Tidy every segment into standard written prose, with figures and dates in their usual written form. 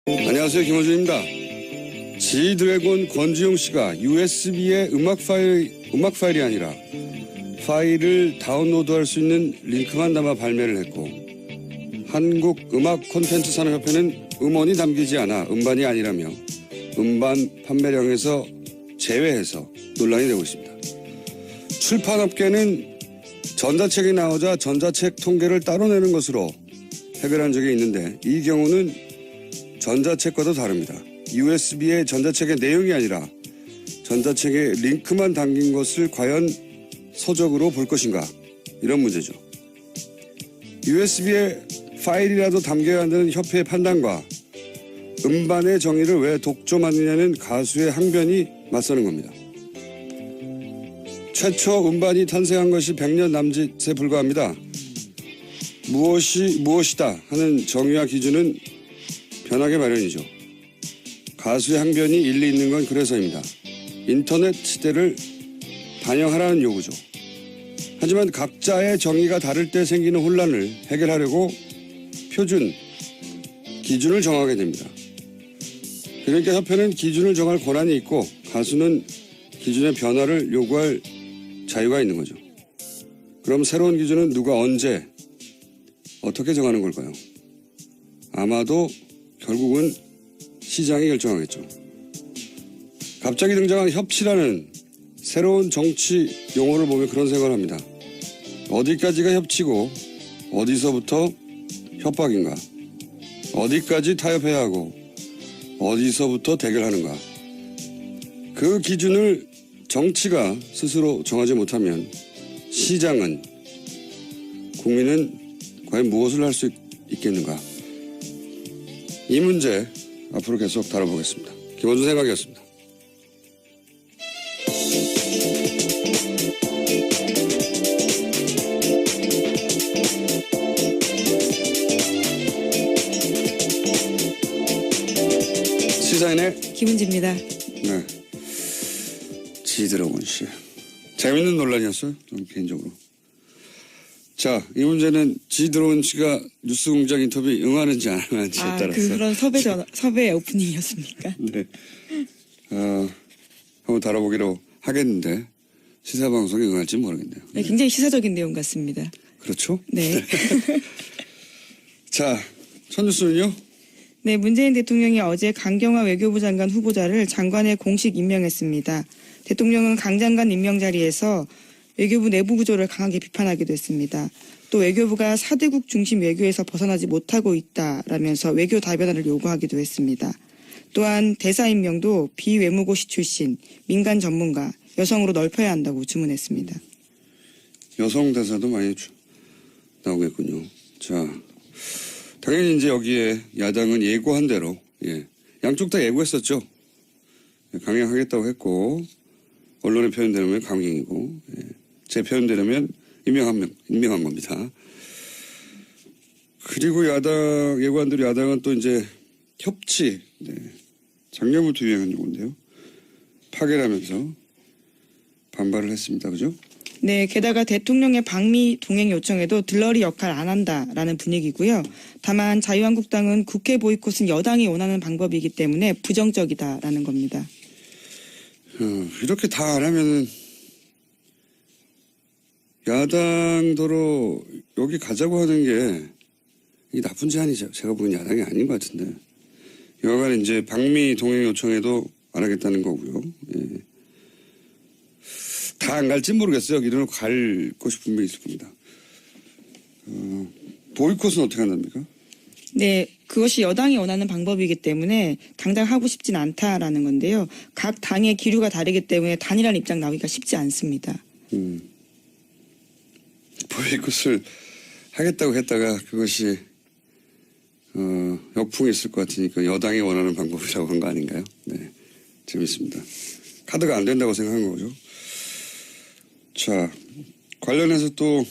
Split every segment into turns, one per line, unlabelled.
안녕하세요, 김호준입니다. 지드래곤 권지용 씨가 USB에 음악 파일이 아니라 파일을 다운로드할 수 있는 링크만 담아 발매를 했고, 한국음악콘텐츠산업협회는 음원이 담기지 않아 음반이 아니라며 음반 판매량에서 제외해서 논란이 되고 있습니다. 출판업계는 전자책이 나오자 전자책 통계를 따로 내는 것으로 해결한 적이 있는데, 이 경우는 전자책과도 다릅니다. USB에 전자책의 내용이 아니라 전자책에 링크만 담긴 것을 과연 서적으로 볼 것인가, 이런 문제죠. USB에 파일이라도 담겨야 한다는 협회의 판단과 음반의 정의를 왜 독점하느냐는 가수의 항변이 맞서는 겁니다. 최초 음반이 탄생한 것이 100년 남짓에 불과합니다. 무엇이 무엇이다 하는 정의와 기준은 변하게 마련이죠. 가수의 항변이 일리 있는 건 그래서입니다. 인터넷 시대를 반영하라는 요구죠. 하지만 각자의 정의가 다를 때 생기는 혼란을 해결하려고 표준, 기준을 정하게 됩니다. 그러니까 협회는 기준을 정할 권한이 있고, 가수는 기준의 변화를 요구할 자유가 있는 거죠. 그럼 새로운 기준은 누가 언제 어떻게 정하는 걸까요? 아마도 결국은 시장이 결정하겠죠. 갑자기 등장한 협치라는 새로운 정치 용어를 보면 그런 생각을 합니다. 어디까지가 협치고 어디서부터 협박인가? 어디까지 타협해야 하고 어디서부터 대결하는가? 그 기준을 정치가 스스로 정하지 못하면 시장은, 국민은 과연 무엇을 할 수 있겠는가? 이 문제 앞으로 계속 다뤄보겠습니다. 김원준 생각이었습니다. 시사인의
김은지입니다.
네, 지드래곤 씨. 재밌는 논란이었어요, 저는 개인적으로. 자, 이 문제는 지드래곤 씨가 뉴스공장 인터뷰에 응하는지 안 응하는지에 따라서.
그런 섭외 오프닝이었습니까?
네. 한번 다뤄보기로 하겠는데 시사방송에 응할지 모르겠네요.
네, 굉장히 시사적인 내용 같습니다.
그렇죠?
네.
자, 첫 뉴스는요?
네, 문재인 대통령이 어제 강경화 외교부 장관 후보자를 장관에 공식 임명했습니다. 대통령은 강 장관 임명 자리에서 외교부 내부 구조를 강하게 비판하기도 했습니다. 또 외교부가 4대국 중심 외교에서 벗어나지 못하고 있다라면서 외교 다변화를 요구하기도 했습니다. 또한 대사 임명도 비외무고시 출신, 민간 전문가, 여성으로 넓혀야 한다고 주문했습니다.
여성 대사도 많이 나오겠군요. 자, 당연히 이제 여기에 야당은 예고한 대로, 양쪽 다 예고했었죠. 강행하겠다고 했고, 언론의 표현대로면 강행이고, 제 표현대로면 임명한 겁니다. 그리고 예고한 대로 야당은 또 이제 협치, 작년부터 유행한 용어인데요. 파괴하면서 반발을 했습니다. 그죠?
네, 게다가 대통령의 방미 동행 요청에도 들러리 역할 안 한다라는 분위기고요. 다만 자유한국당은 국회 보이콧은 여당이 원하는 방법이기 때문에 부정적이다라는 겁니다.
이렇게 다 안 하면은 야당도로 여기 가자고 하는 게 이게 나쁜 제안이죠. 제가 보기엔 야당이 아닌 것 같은데. 여하간 이제 방미 동행 요청에도 안 하겠다는 거고요. 다 안 갈지 모르겠어요. 여기는 갈 곳이 분명히 있을 겁니다. 보이콧은 어떻게 한답니까?
네, 그것이 여당이 원하는 방법이기 때문에 당장 하고 싶진 않다라는 건데요. 각 당의 기류가 다르기 때문에 단일한 입장 나오기가 쉽지 않습니다.
보이콧을 하겠다고 했다가 그것이 역풍이 있을 것 같으니까 여당이 원하는 방법이라고 한 거 아닌가요? 네, 재밌습니다. 카드가 안 된다고 생각한 거죠. 자, 관련해서 또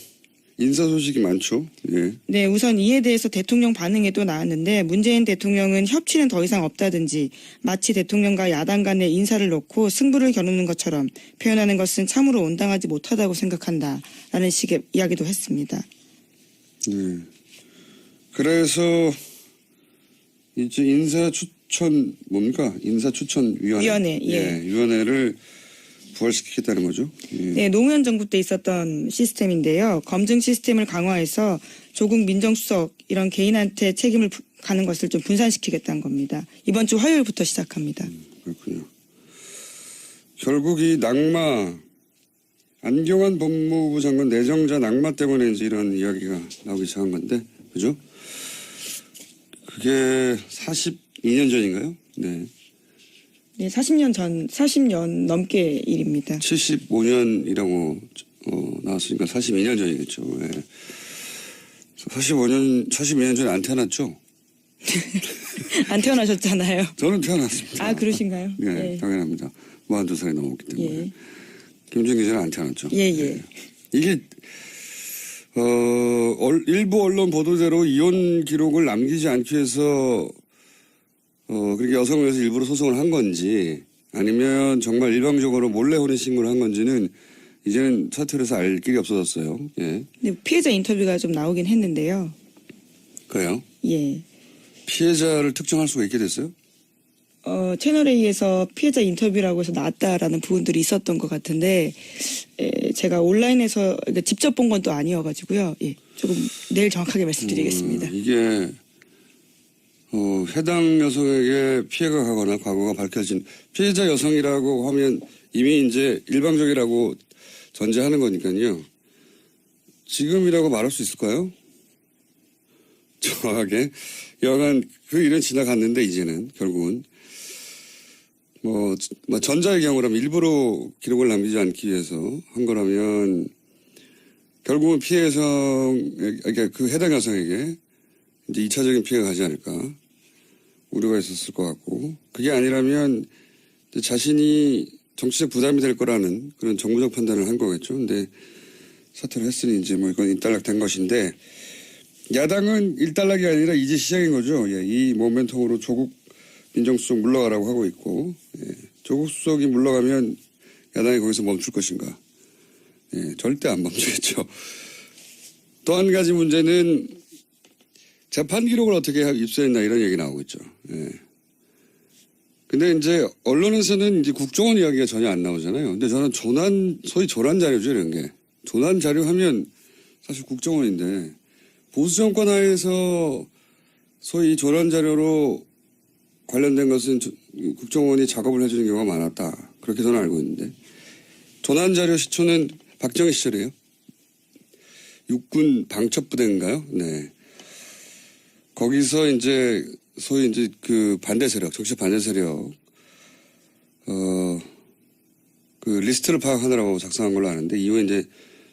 인사 소식이 많죠.
네, 우선 이에 대해서 대통령 반응에도 나왔는데, 문재인 대통령은 협치는 더 이상 없다든지 마치 대통령과 야당 간의 인사를 놓고 승부를 겨누는 것처럼 표현하는 것은 참으로 온당하지 못하다고 생각한다라는 식의 이야기도 했습니다.
그래서 이제 인사추천 뭡니까? 인사추천위원회.
위원회, 예.
위원회를 부활시키겠다는 거죠. 예.
네, 노무현 정부 때 있었던 시스템인데요. 검증 시스템을 강화해서 조국 민정수석 이런 개인한테 책임을 가는 것을 좀 분산시키겠다는 겁니다. 이번 주 화요일부터 시작합니다.
그렇군요. 결국 이 낙마, 안경환 법무부 장관 내정자 낙마 때문에 이제 이런 이야기가 나오기 시작한 건데, 그죠? 그게 42년 전인가요? 네.
네, 40년 넘게 일입니다.
75년이라고 나왔으니까 42년 전이겠죠. 예. 42년 전에 안 태어났죠?
안 태어나셨잖아요.
저는 태어났습니다.
아, 그러신가요?
네,
예.
당연합니다. 42살이 넘었기 때문에.
예.
김정 기자는 안 태어났죠.
예, 예.
이게 일부 언론 보도대로 이혼 기록을 남기지 않기 위해서 그렇게 여성을 위해서 일부러 소송을 한 건지 아니면 정말 일방적으로 몰래 혼인 신고를 한 건지는 이제는 사퇴해서 알 길이 없어졌어요. 예.
네, 피해자 인터뷰가 좀 나오긴 했는데요.
그래요?
예.
피해자를 특정할 수가 있게 됐어요?
채널A에서 피해자 인터뷰라고 해서 나왔다라는 부분들이 있었던 것 같은데, 제가 온라인에서 그러니까 직접 본 건 또 아니어가지고요. 예, 조금 내일 정확하게 말씀드리겠습니다.
이게 해당 여성에게 피해가 가거나 과거가 밝혀진 피해자 여성이라고 하면 이미 이제 일방적이라고 전제하는 거니까요. 지금이라고 말할 수 있을까요? 정확하게. 여하간 그 일은 지나갔는데 이제는 결국은 뭐 전자의 경우라면 일부러 기록을 남기지 않기 위해서 한 거라면 결국은 피해 여성, 그러니까 그 해당 여성에게 이제 2차적인 피해가 가지 않을까 우려가 있었을 것 같고 그게 아니라면 자신이 정치적 부담이 될 거라는 그런 정무적 판단을 한 거겠죠. 근데 사퇴를 했으니 이제 뭐 이건 일단락된 것인데 야당은 일단락이 아니라 이제 시작인 거죠. 예, 이 모멘텀으로 조국 민정수석 물러가라고 하고 있고 조국 수석이 물러가면 야당이 거기서 멈출 것인가. 절대 안 멈추겠죠. 또 한 가지 문제는 재판 기록을 어떻게 입수했나 이런 얘기 나오고 있죠. 근데 이제 언론에서는 이제 국정원 이야기가 전혀 안 나오잖아요. 근데 저는 소위 조난 자료죠, 이런 게. 조난 자료 하면 사실 국정원인데 보수 정권 하에서 소위 조난 자료로 관련된 것은 국정원이 작업을 해주는 경우가 많았다. 그렇게 저는 알고 있는데 조난 자료 시초는 박정희 시절이에요. 육군 방첩부대인가요? 네. 거기서 이제 소위 이제 그 반대 세력, 정치 반대 세력, 그 리스트를 파악하느라고 작성한 걸로 아는데 이후에 이제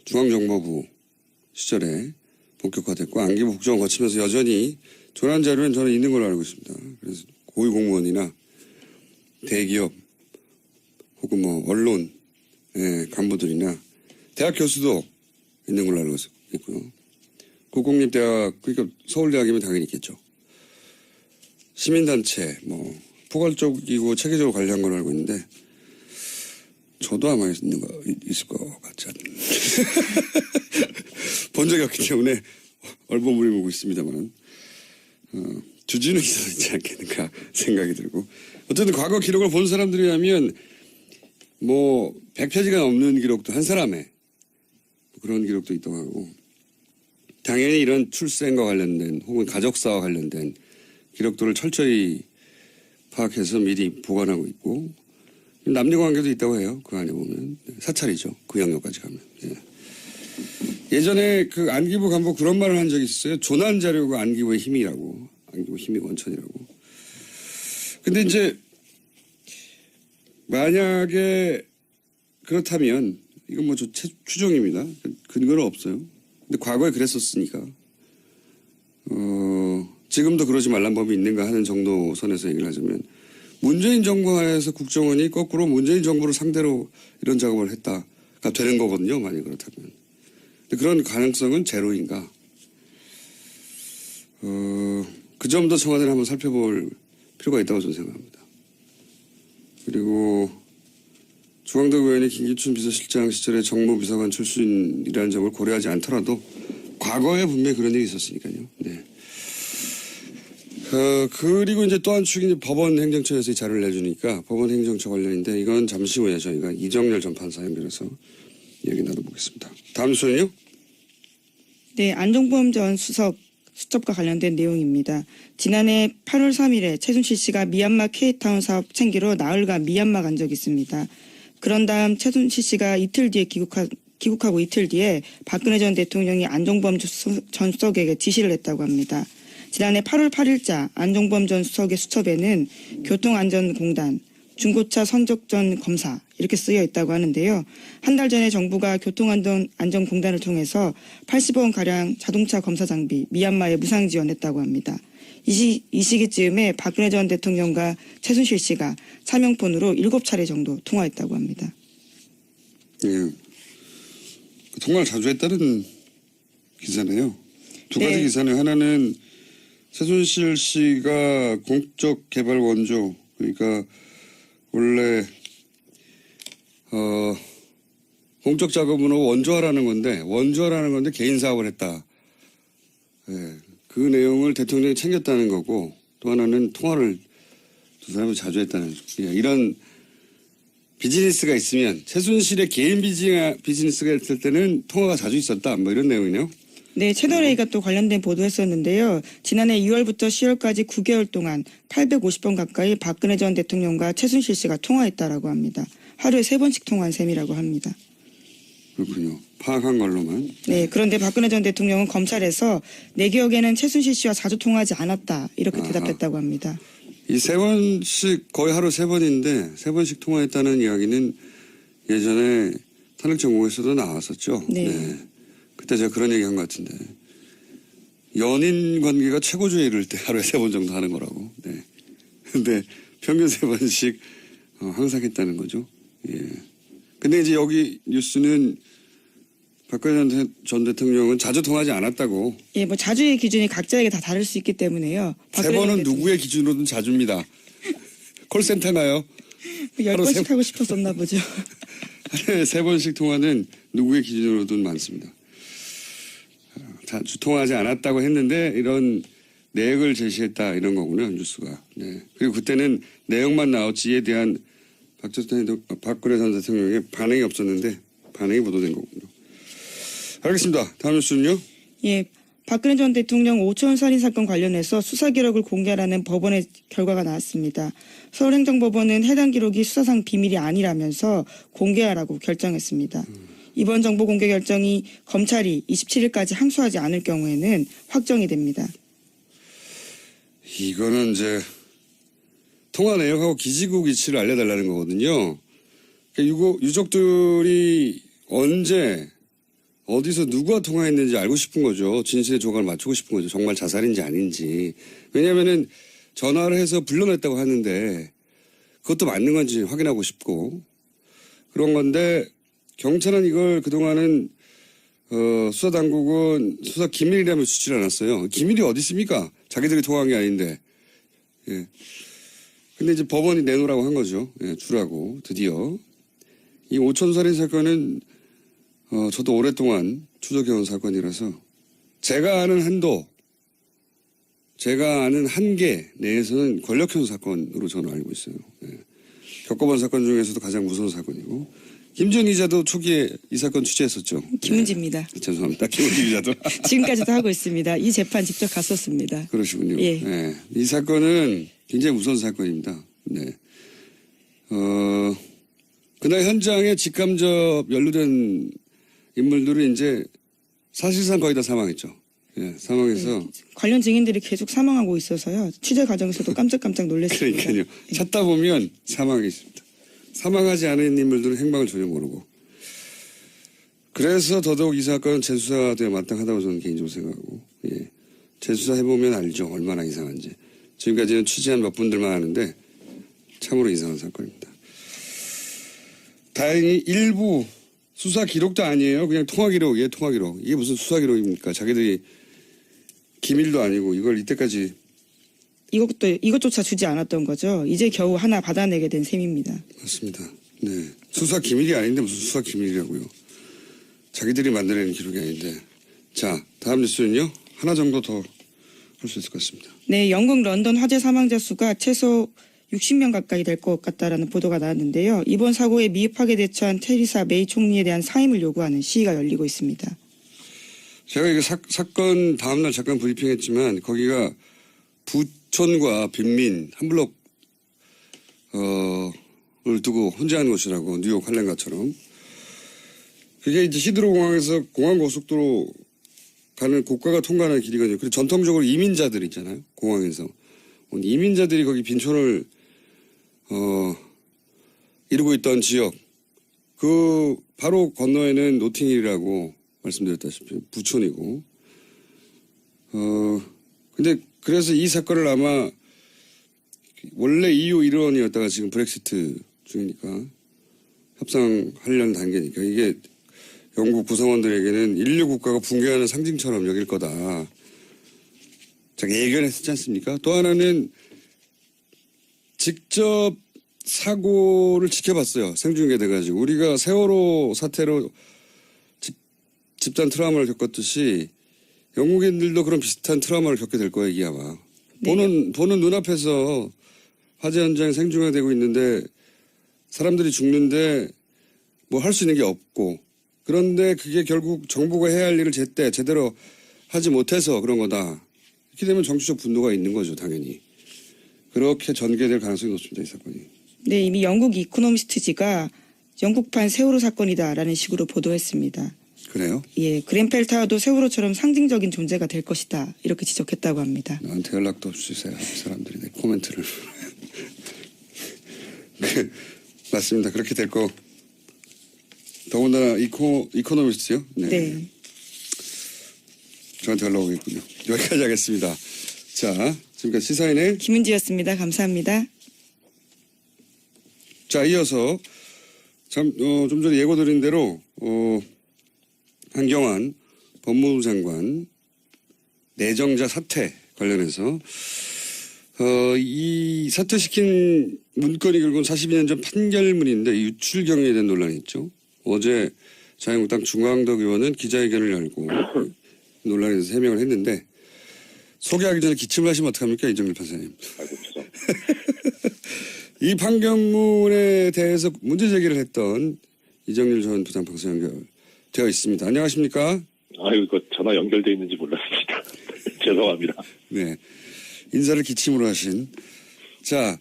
중앙정보부 시절에 본격화됐고 안기부 국정원 거치면서 여전히 조난 자료는 저는 있는 걸로 알고 있습니다. 그래서 고위 공무원이나 대기업 혹은 뭐 언론 간부들이나 대학 교수도 있는 걸로 알고 있고요. 국공립대학 그러니까 서울대학이면 당연히 있겠죠. 시민단체 뭐 포괄적이고 체계적으로 관리한 걸로 알고 있는데 저도 아마 있을 것 같지 않은 본 적이 없기 때문에 얼버무리고 있습니다만 주진우 기자도 있지 않겠는가 생각이 들고 어쨌든 과거 기록을 본 사람들이 하면 뭐 100페이지가 넘는 기록도 한 사람의 그런 기록도 있다고 하고 당연히 이런 출생과 관련된 혹은 가족사와 관련된 기록들을 철저히 파악해서 미리 보관하고 있고 남녀관계도 있다고 해요. 그 안에 보면 사찰이죠. 그 영역까지 가면. 예전에 그 안기부 간부 그런 말을 한 적이 있었어요. 조난 자료가 안기부의 힘이라고. 안기부 힘이 원천이라고. 근데 이제 만약에 그렇다면 이건 뭐 추정입니다. 근거는 없어요. 근데 과거에 그랬었으니까 지금도 그러지 말란 법이 있는가 하는 정도 선에서 얘기를 하자면 문재인 정부 하에서 국정원이 거꾸로 문재인 정부를 상대로 이런 작업을 했다가 되는 거거든요. 만약 그렇다면. 근데 그런 가능성은 제로인가. 그 점도 청와대를 한번 살펴볼 필요가 있다고 저는 생각합니다. 그리고 주광덕 의원이 김기춘 비서실장 시절에 정무비서관 출신이라는 점을 고려하지 않더라도 과거에 분명히 그런 일이 있었으니까요. 네. 그리고 이제 또 한 축이 이제 법원 행정처에서 이 자료를 내주니까 법원 행정처 관련인데 이건 잠시 후에 저희가 이정렬 전 판사 연결해서 얘기 나눠보겠습니다. 다음 뉴스는요?
네, 안종범 전 수석 수첩과 관련된 내용입니다. 지난해 8월 3일에 최순실 씨가 미얀마 K타운 사업 챙기러 나흘간 미얀마 간 적이 있습니다. 그런 다음 최순실 씨가 이틀 뒤에 귀국하고 이틀 뒤에 박근혜 전 대통령이 안종범 전 수석에게 지시를 했다고 합니다. 지난해 8월 8일자 안종범 전 수석의 수첩에는 교통안전공단, 중고차 선적전 검사 이렇게 쓰여 있다고 하는데요. 한 달 전에 정부가 교통안전공단을 통해서 80억원가량 자동차 검사 장비 미얀마에 무상 지원했다고 합니다. 이 시기쯤에 박근혜 전 대통령과 최순실 씨가 차명폰으로 7차례 정도 통화했다고 합니다.
예. 통화를 자주 했다는 기사네요. 두 가지
네.
기사네요. 하나는 최순실 씨가 공적 개발 원조, 그러니까 원래 공적 작업으로 원조하라는 건데 개인 사업을 했다. 예. 그 내용을 대통령이 챙겼다는 거고, 또 하나는 통화를 두 사람이 자주 했다는, 예. 이런 비즈니스가 있으면 최순실의 개인 비즈니스가 있을 때는 통화가 자주 있었다. 뭐 이런 내용이네요.
네, 채널A가 또 관련된 보도했었는데요. 지난해 2월부터 10월까지 9개월 동안 850번 가까이 박근혜 전 대통령과 최순실 씨가 통화했다라고 합니다. 하루에 3번씩 통화한 셈이라고 합니다.
그렇군요. 파악한 걸로만.
네, 그런데 박근혜 전 대통령은 검찰에서 내 기억에는 최순실 씨와 자주 통화하지 않았다 이렇게 대답했다고 합니다.
이 3번씩 거의 하루 3번인데 3번씩 통화했다는 이야기는 예전에 탄핵정국에서도 나왔었죠.
네.
그때 제가 그런 얘기 한 것 같은데 연인 관계가 최고조에 이를 때 하루에 3번 정도 하는 거라고. 네. 근데 평균 3번씩 항상 했다는 거죠. 예. 근데 이제 여기 뉴스는 박근혜 전 대통령은 자주 통하지 않았다고.
예, 뭐 자주의 기준이 각자에게 다 다를 수 있기 때문에요.
3번은 누구의 기준으로든 자주입니다. 콜센터나요?
10번씩 하고 싶었었나 보죠.
하루에 3번씩 통화는 누구의 기준으로든 많습니다. 자주 통화하지 않았다고 했는데 이런 내역을 제시했다 이런 거군요. 뉴스가. 네. 그리고 그때는 내용만 나왔지 이에 대한 박근혜 전 대통령의 반응이 없었는데 반응이 보도된 거군요. 알겠습니다. 다음 뉴스는요?
예, 박근혜 전 대통령 오촌 살인 사건 관련해서 수사 기록을 공개하라는 법원의 결과가 나왔습니다. 서울행정법원은 해당 기록이 수사상 비밀이 아니라면서 공개하라고 결정했습니다. 이번 정보 공개 결정이 검찰이 27일까지 항소하지 않을 경우에는 확정이 됩니다.
이거는 이제 통화 내역하고 기지국 위치를 알려달라는 거거든요. 그러니까 유족들이 언제 어디서 누구와 통화했는지 알고 싶은 거죠. 진실의 조각을 맞추고 싶은 거죠. 정말 자살인지 아닌지. 왜냐하면은 전화를 해서 불러냈다고 하는데 그것도 맞는 건지 확인하고 싶고 그런 건데 경찰은 이걸 그동안은 수사당국은 수사 기밀이라며 주지를 않았어요. 기밀이 어디 있습니까? 자기들이 통화한 게 아닌데. 예. 근데 이제 법원이 내놓으라고 한 거죠. 예, 주라고 드디어. 이 오촌살인 사건은 저도 오랫동안 추적해온 사건이라서 제가 아는 한도, 제가 아는 한계 내에서는 권력형 사건으로 저는 알고 있어요. 예. 겪어본 사건 중에서도 가장 무서운 사건이고 김지은 기자도 초기에 이 사건 취재했었죠.
김은지입니다.
네. 죄송합니다. 김은지 기자도.
지금까지도 하고 있습니다. 이 재판 직접 갔었습니다.
그러시군요.
예.
네. 이 사건은 굉장히 무서운 사건입니다. 네. 그날 현장에 직간접 연루된 인물들은 이제 사실상 거의 다 사망했죠. 예, 사망해서.
네, 관련 증인들이 계속 사망하고 있어서요. 취재 과정에서도 깜짝깜짝 놀랐습니다.
그러니까요. 찾다 보면 사망했습니다. 사망하지 않은 인물들은 행방을 전혀 모르고. 그래서 더더욱 이 사건은 재수사돼야 마땅하다고 저는 개인적으로 생각하고. 예. 재수사해보면 알죠. 얼마나 이상한지. 지금까지는 취재한 몇 분들만 아는데 참으로 이상한 사건입니다. 다행히 일부 수사 기록도 아니에요. 그냥 통화 기록이에요. 통화 기록. 이게 무슨 수사 기록입니까? 자기들이 기밀도 아니고 이걸 이때까지.
이것조차 주지 않았던 거죠. 이제 겨우 하나 받아내게 된 셈입니다.
맞습니다. 네. 수사 기밀이 아닌데 무슨 수사 기밀이라고요. 자기들이 만들어낸 기록이 아닌데. 자, 다음 뉴스는요. 하나 정도 더 할 수 있을 것 같습니다.
네, 영국 런던 화재 사망자 수가 최소 60명 가까이 될 것 같다라는 보도가 나왔는데요. 이번 사고에 미흡하게 대처한 테리사 메이 총리에 대한 사임을 요구하는 시위가 열리고 있습니다.
제가 이거 사건 다음날 잠깐 브리핑했지만 거기가 부촌과 빈민 한 블록 을 두고 혼재한 곳이라고 뉴욕 할렘가처럼. 그게 이제 히드로 공항에서 공항 고속도로 가는 고가가 통과하는 길이거든요. 그리고 전통적으로 이민자들 있잖아요. 공항에서 이민자들이 거기 빈촌을 이루고 있던 지역. 그 바로 건너에는 노팅힐이라고 말씀드렸다시피 부촌이고. 근데 그래서 이 사건을 아마 원래 EU 1원이었다가 지금 브렉시트 중이니까 협상하려는 단계니까 이게 영국 구성원들에게는 인류 국가가 붕괴하는 상징처럼 여길 거다. 제가 예견했지 않습니까? 또 하나는 직접 사고를 지켜봤어요. 생중계돼가지고. 우리가 세월호 사태로 집단 트라우마를 겪었듯이 영국인들도 그런 비슷한 트라우마를 겪게 될 거예요, 이게 아마.
네.
보는 눈앞에서 화재 현장이 생중계되고 있는데 사람들이 죽는데 뭐 할 수 있는 게 없고 그런데 그게 결국 정부가 해야 할 일을 제대로 하지 못해서 그런 거다. 이렇게 되면 정치적 분노가 있는 거죠, 당연히. 그렇게 전개될 가능성이 높습니다, 이 사건이.
네, 이미 영국 이코노미스트지가 영국판 세월호 사건이다라는 식으로 보도했습니다.
그래요?
예, 그ren펠 타워도 세월호처럼 상징적인 존재가 될 것이다. 이렇게 지적했다고 합니다.
나한테 연락도 없으세요, 사람들이 내 코멘트를. 네, 맞습니다. 그렇게 될 거. 더군다나 이코노미스트요?
네.
저한테 연락 오겠군요. 여기까지 하겠습니다. 자, 지금까지 시사인의
김은지였습니다. 감사합니다.
자, 이어서 좀 전에 예고드린 대로 한경환 법무부 장관 내정자 사퇴 관련해서 이 사퇴시킨 문건이 결국은 42년 전 판결문인데 유출 경위에 대한 논란이 있죠. 어제 자유한국당 중광덕 의원은 기자회견을 열고 논란에 대해서 해명을 했는데 소개하기 전에 기침을 하시면 어떡합니까, 이정일 판사님.
아이고, 죄송.
이 판결문에 대해서 문제 제기를 했던 이정일 전 부장판사 연결되어 있습니다. 안녕하십니까?
아유, 이거 전화 연결돼 있는지 몰랐습니다. 죄송합니다.
네. 인사를 기침으로 하신. 자,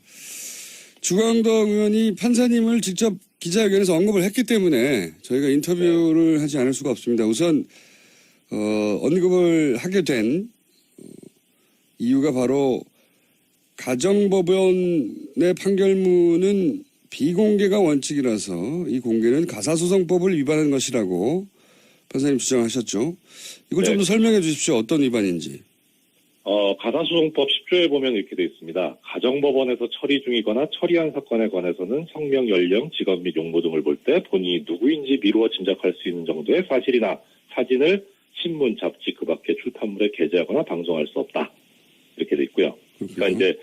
주광덕 의원이 판사님을 직접 기자회견에서 언급을 했기 때문에 저희가 인터뷰를 하지 않을 수가 없습니다. 우선 언급을 하게 된 이유가 바로 가정법원의 판결문은 비공개가 원칙이라서 이 공개는 가사소송법을 위반한 것이라고 판사님 주장하셨죠. 이걸 좀 더 설명해 주십시오. 어떤 위반인지.
가사소송법 10조에 보면 이렇게 되어 있습니다. 가정법원에서 처리 중이거나 처리한 사건에 관해서는 성명, 연령, 직업 및 용모 등을 볼 때 본인이 누구인지 미루어 짐작할 수 있는 정도의 사실이나 사진을 신문, 잡지 그 밖의 출판물에 게재하거나 방송할 수 없다. 이렇게 되어 있고요. 그러니까 이제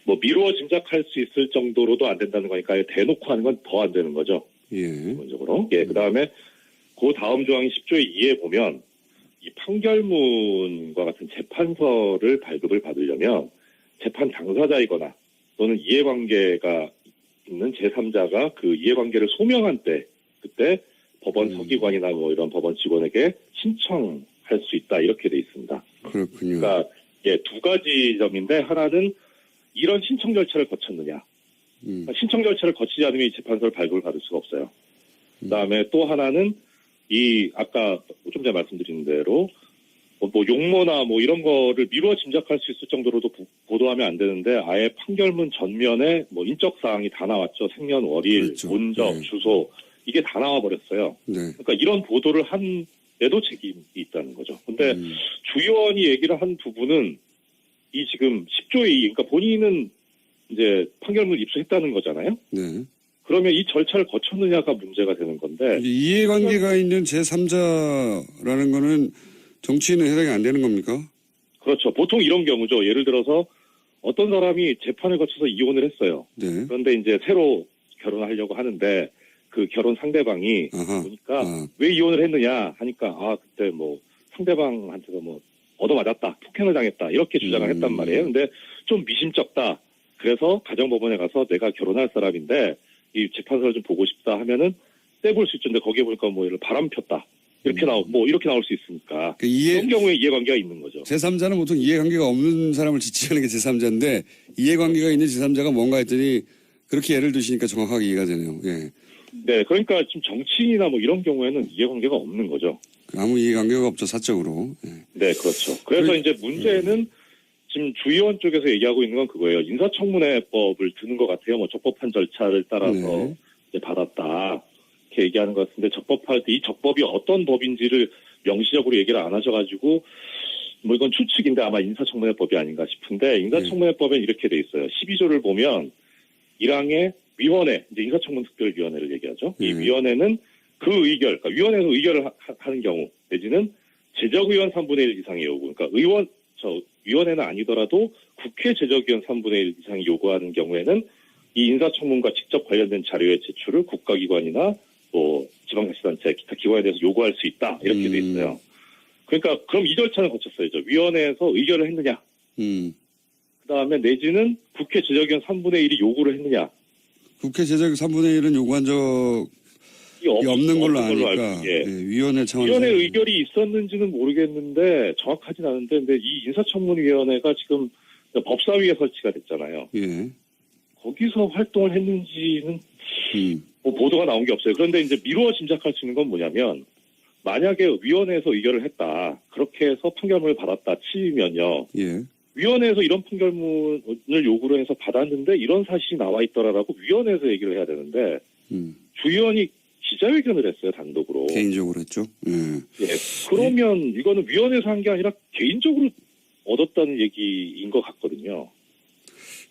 뭐 미루어 짐작할 수 있을 정도로도 안 된다는 거니까 대놓고 하는 건 더 안 되는 거죠.
예.
기본적으로. 예. 그다음에 그 다음 조항인 10조의 2에 보면 이 판결문과 같은 재판서를 발급을 받으려면 재판 당사자이거나 또는 이해관계가 있는 제3자가 그 이해관계를 소명한 때 그때 법원 서기관이나 뭐 이런 법원 직원에게 신청할 수 있다 이렇게 돼 있습니다.
그렇군요.
그러니까 예, 두 가지 점인데 하나는 이런 신청 절차를 거쳤느냐. 그러니까 신청 절차를 거치지 않으면 이 재판서를 발급을 받을 수가 없어요. 그다음에 또 하나는 이 아까 좀 전에 말씀드린 대로 뭐 용모나 뭐 이런 거를 미루어 짐작할 수 있을 정도로도 보도하면 안 되는데 아예 판결문 전면에 뭐 인적 사항이 다 나왔죠. 생년월일,
그렇죠.
본적,
네.
주소 이게 다 나와 버렸어요.
네.
그러니까 이런 보도를 한 에도 책임이 있다는 거죠. 근데 주 의원이 얘기를 한 부분은 이 지금 10조의 2, 그러니까 본인은 이제 판결문 입수했다는 거잖아요.
네.
그러면 이 절차를 거쳤느냐가 문제가 되는 건데.
이해관계가 있는 제3자라는 거는 정치인은 해당이 안 되는 겁니까?
그렇죠. 보통 이런 경우죠. 예를 들어서 어떤 사람이 재판을 거쳐서 이혼을 했어요.
네.
그런데 이제 새로 결혼하려고 하는데 그 결혼 상대방이 보니까 왜 이혼을 했느냐 하니까 그때 뭐 상대방한테서 뭐 얻어맞았다, 폭행을 당했다 이렇게 주장을 했단 말이에요. 근데 좀 미심쩍다. 그래서 가정법원에 가서 내가 결혼할 사람인데 이 재판서를 좀 보고 싶다 하면은 떼볼 수 있는데 거기에 보니까 뭐 예를 바람 폈다 이렇게 이렇게 나올 수 있으니까 그런 경우에 이해관계가 있는 거죠.
제3자는 보통 이해관계가 없는 사람을 지칭하는 게 제3자인데 이해관계가 있는 제3자가 뭔가 했더니 그렇게 예를 드시니까 정확하게 이해가 되네요. 예.
네, 그러니까 지금 정치인이나 뭐 이런 경우에는 이해관계가 없는 거죠.
아무 이해관계가 없죠, 사적으로. 예.
네, 그렇죠. 그래서 이제 문제는 지금 주의원 쪽에서 얘기하고 있는 건 그거예요. 인사청문회법을 드는 것 같아요. 뭐 적법한 절차를 따라서
네.
이제 받았다 이렇게 얘기하는 것 같은데 적법할 때 이 적법이 어떤 법인지를 명시적으로 얘기를 안 하셔가지고 뭐 이건 추측인데 아마 인사청문회법이 아닌가 싶은데 인사청문회법에 이렇게 돼 있어요. 12조를 보면 1항에 위원회, 이제 인사청문특별위원회를 얘기하죠. 이 위원회는 그 의결, 그러니까 위원회에서 의결을 하는 경우 내지는 제적의원 3분의 1 이상의 요구, 그러니까 위원회는 아니더라도 국회 제적의원 3분의 1 이상이 요구하는 경우에는 이 인사청문과 직접 관련된 자료의 제출을 국가기관이나 뭐 지방자치단체, 기타 기관에 대해서 요구할 수 있다 이렇게 돼 있어요. 그러니까 그럼 이 절차는 거쳤어야죠. 위원회에서 의결을 했느냐, 그다음에 내지는 국회 제적의원 3분의 1이 요구를 했느냐.
국회 제적 3분의 1은 요구한 적이 없는 걸로 아니까
예.
위원회 차원에서
위원회 의결이 있었는지는 모르겠는데 정확하진 않은데 근데 이 인사청문위원회가 지금 법사위에 설치가 됐잖아요.
예.
거기서 활동을 했는지는 뭐 보도가 나온 게 없어요. 그런데 이제 미루어 짐작할 수 있는 건 뭐냐면 만약에 위원회에서 의결을 했다. 그렇게 해서 판결문을 받았다 치면요.
예.
위원회에서 이런 판결문을 요구를 해서 받았는데 이런 사실이 나와 있더라라고 위원회에서 얘기를 해야 되는데 주의원이 기자회견을 했어요. 단독으로.
개인적으로 했죠.
예. 그러면 이거는 위원회에서 한 게 아니라 개인적으로 얻었다는 얘기인 것 같거든요.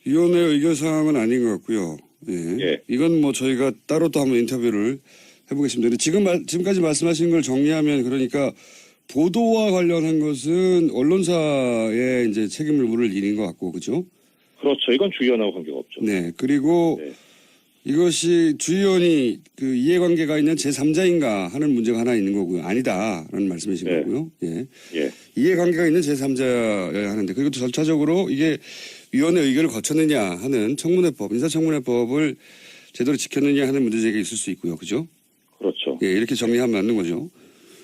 위원회 의결사항은 아닌 것 같고요. 예.
예.
이건 뭐 저희가 따로 또 한번 인터뷰를 해보겠습니다. 근데 지금까지 말씀하신 걸 정리하면 그러니까 보도와 관련한 것은 언론사의 이제 책임을 물을 일인 것 같고, 그죠?
그렇죠. 이건 주의원하고 관계가 없죠.
네. 그리고
네.
이것이 주의원이 그 이해관계가 있는 제3자인가 하는 문제가 하나 있는 거고요. 아니다라는 말씀이신
네.
거고요. 예.
예.
이해관계가 있는 제3자여야 하는데 그리고 또 절차적으로 이게 위원회 의결을 거쳤느냐 하는 청문회법, 인사청문회법을 제대로 지켰느냐 하는 문제제기가 있을 수 있고요. 그죠?
그렇죠.
예, 이렇게 정리하면 맞는 거죠.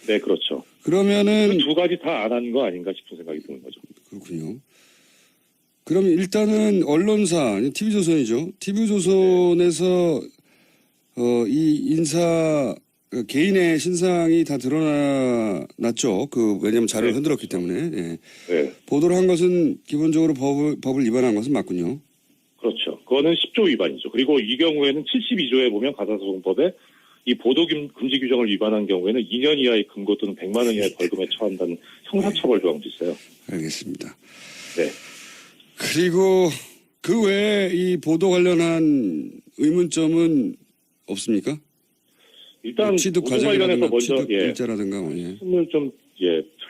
네, 그렇죠.
그러면은
그 두 가지 다 안 한 거 아닌가 싶은 생각이 드는 거죠.
그렇군요. 그럼 일단은 언론사, TV조선이죠. TV조선에서 이 인사 개인의 신상이 다 드러났죠. 왜냐하면 자료를
네,
흔들었기
그렇죠.
때문에 예.
네.
보도를 한 것은 기본적으로 법을 위반한 것은 맞군요.
그렇죠. 그거는 10조 위반이죠. 그리고 이 경우에는 72조에 보면 가사소송법에 이 보도 금지 규정을 위반한 경우에는 2년 이하의 금고 또는 100만 원 이하의 벌금에 처한다는 형사처벌 조항도 있어요.
알겠습니다.
네.
그리고 그 외에 이 보도 관련한 의문점은 없습니까?
일단
취득
보도 관련해서
과정이라든가
먼저
취득 일자라든가 뭐, 예.
말씀을 좀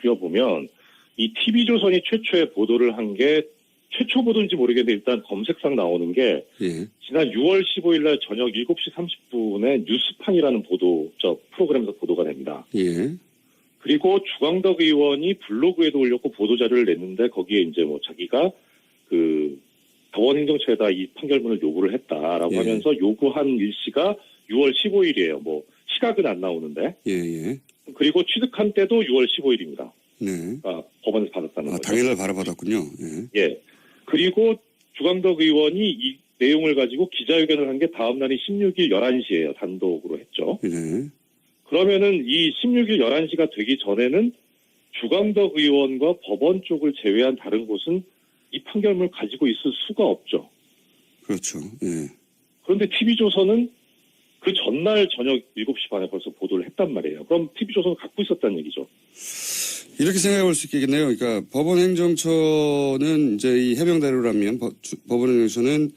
드려보면 이 TV조선이 최초의 보도를 한 게 최초 보도인지 모르겠는데 일단 검색상 나오는 게
예.
지난 6월 15일 날 저녁 7시 30분에 뉴스판이라는 프로그램에서 보도가 됩니다.
예.
그리고 주광덕 의원이 블로그에도 올렸고 보도자료를 냈는데 거기에 이제 뭐 자기가 그 법원행정처에다 이 판결문을 요구를 했다라고
예.
하면서 요구한 일시가 6월 15일이에요. 뭐 시각은 안 나오는데.
예, 예.
그리고 취득한 때도 6월 15일입니다.
네.
그러니까 법원에서 받았다는 거죠.
당일날 바라받았군요. 예.
예. 그리고 주광덕 의원이 이 내용을 가지고 기자회견을 한 게 다음 날이 16일 11시예요. 단독으로 했죠.
네.
그러면은 이 16일 11시가 되기 전에는 주광덕 의원과 법원 쪽을 제외한 다른 곳은 이 판결문을 가지고 있을 수가 없죠.
그렇죠. 예.
그런데 TV조선은 그 전날 저녁 7시 반에 벌써 보도를 했단 말이에요. 그럼 TV조선은 갖고 있었다는 얘기죠.
이렇게 생각해 볼 수 있겠네요. 그러니까 법원행정처는 이제 이 해명 자료라면 법원행정처는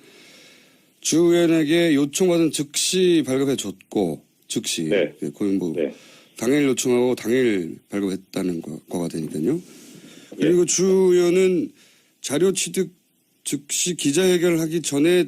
주 의원에게 요청받은 즉시 발급해 줬고 즉시
네.
거의 뭐
네.
당일 요청하고 당일 발급했다는 거가 되니까요. 그리고 주 의원은 자료 취득 즉시 기자회견을 하기 전에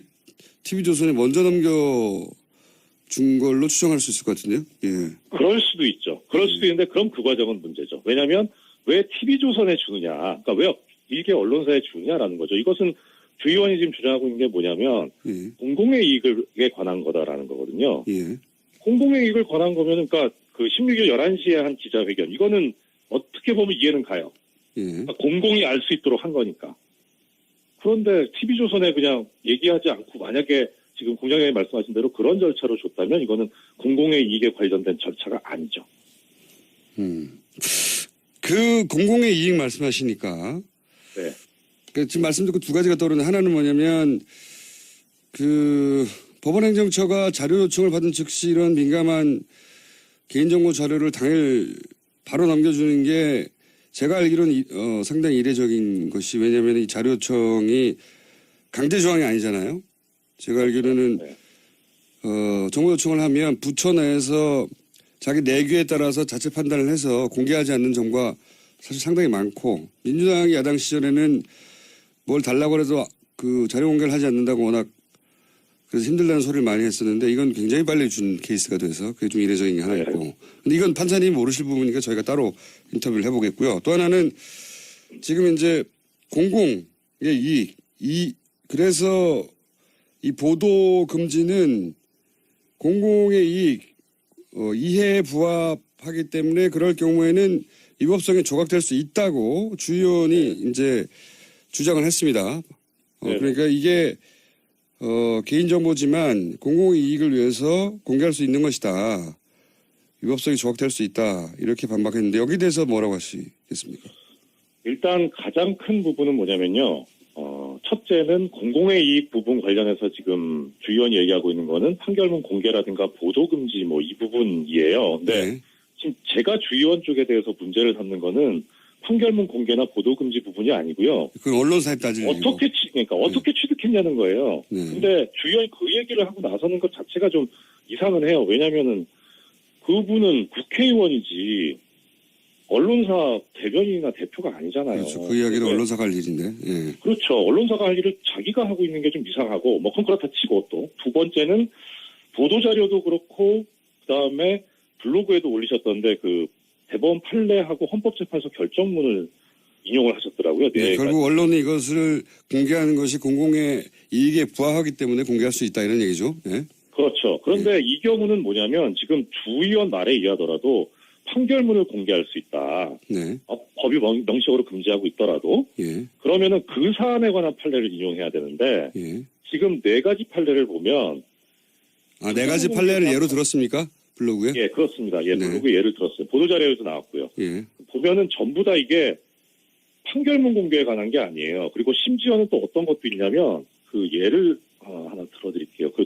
TV조선에 먼저 넘겨준 걸로 추정할 수 있을 것 같은데요. 예.
그럴 수도 있죠. 그럴 수도 있는데 그럼 그 과정은 문제죠. 왜냐하면 왜 TV조선에 주느냐, 그러니까 왜 일개 언론사에 주느냐라는 거죠. 이것은 주 의원이 지금 주장하고 있는 게 뭐냐면
예.
공공의 이익에 관한 거다라는 거거든요.
예.
공공의 이익을 관한 거면 그러니까 그 16일 11시에 한 기자회견 이거는 어떻게 보면 이해는 가요.
예.
그러니까 공공이 알 수 있도록 한 거니까. 그런데 TV조선에 그냥 얘기하지 않고 만약에 지금 공장장이 말씀하신 대로 그런 절차로 줬다면 이거는 공공의 이익에 관련된 절차가 아니죠.
그 공공의 이익 말씀하시니까
네.
그 지금 말씀 듣고 두 가지가 떠오르는 하나는 뭐냐면 그 법원행정처가 자료 요청을 받은 즉시 이런 민감한 개인정보 자료를 당일 바로 넘겨주는 게 제가 알기로는 상당히 이례적인 것이 왜냐하면 이 자료 요청이 강제 조항이 아니잖아요. 제가 알기로는
네.
정보 요청을 하면 부처 내에서 자기 내규에 따라서 자체 판단을 해서 공개하지 않는 정보가 사실 상당히 많고 민주당이 야당 시절에는 뭘 달라고 해도 그 자료 공개를 하지 않는다고 워낙 그래서 힘들다는 소리를 많이 했었는데 이건 굉장히 빨리 준 케이스가 돼서 그게 좀 이례적인 게 하나 있고. 근데 이건 판사님이 모르실 부분이니까 저희가 따로 인터뷰를 해보겠고요. 또 하나는 지금 이제 공공의 이익, 그래서 이 보도 금지는 공공의 이익, 이해에 부합하기 때문에 그럴 경우에는 위법성이 조각될 수 있다고 주 의원이 이제 주장을 했습니다. 그러니까 이게 개인정보지만 공공의 이익을 위해서 공개할 수 있는 것이다. 위법성이 조각될 수 있다. 이렇게 반박했는데 여기에 대해서 뭐라고 하시겠습니까?
일단 가장 큰 부분은 뭐냐면요. 첫째는 공공의 이익 부분 관련해서 지금 주 의원이 얘기하고 있는 거는 판결문 공개라든가 보도 금지 뭐 이 부분이에요. 근데
네.
지금 제가 주 의원 쪽에 대해서 문제를 삼는 거는 판결문 공개나 보도 금지 부분이 아니고요.
그 언론사에 따질 일이고.
어떻게 취득했냐는 거예요.
네.
근데 주 의원이 그 얘기를 하고 나서는 것 자체가 좀 이상은 해요. 왜냐면은 그분은 국회의원이지 언론사 대변인이나 대표가 아니잖아요.
그렇죠. 그 이야기를 언론사가 할 일인데. 예.
그렇죠. 언론사가 할 일을 자기가 하고 있는 게 좀 이상하고 뭐 그건 그렇다 치고 또 두 번째는 보도자료도 그렇고 그다음에 블로그에도 올리셨던데 그 대법원 판례하고 헌법재판소 결정문을 인용을 하셨더라고요.
네, 결국 언론이 이것을 공개하는 것이 공공의 이익에 부합하기 때문에 공개할 수 있다 이런 얘기죠. 네.
그렇죠. 그런데 이 경우는 뭐냐면 지금 주 의원 말에 의하더라도 판결문을 공개할 수 있다.
네.
법이 명시적으로 금지하고 있더라도
예.
그러면은 그 사안에 관한 판례를 인용해야 되는데
예.
지금 네 가지 판례를 보면
네 가지 판례를 예로 들었습니까? 블로그에?
예, 그렇습니다. 예,
네.
블로그에 예를 들었어요. 보도자료에도 나왔고요.
예.
보면은 전부 다 이게 판결문 공개에 관한 게 아니에요. 그리고 심지어는 또 어떤 것도 있냐면 그 예를 하나 들어드릴게요. 그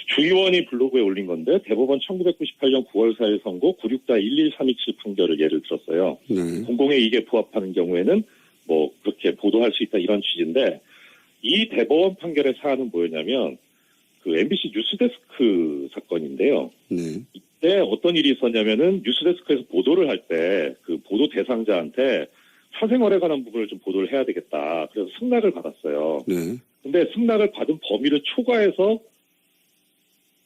주 의원이 블로그에 올린 건데 대법원 1998년 9월 4일 선고 964-11327 판결을 예를 들었어요.
네.
공공의 이익에 부합하는 경우에는 뭐 그렇게 보도할 수 있다 이런 취지인데 이 대법원 판결의 사안은 뭐였냐면 그 MBC 뉴스데스크 사건인데요.
네.
이때 어떤 일이 있었냐면은 뉴스데스크에서 보도를 할 때 그 보도 대상자한테 사생활에 관한 부분을 좀 보도를 해야 되겠다. 그래서 승낙을 받았어요.
네.
근데 승낙을 받은 범위를 초과해서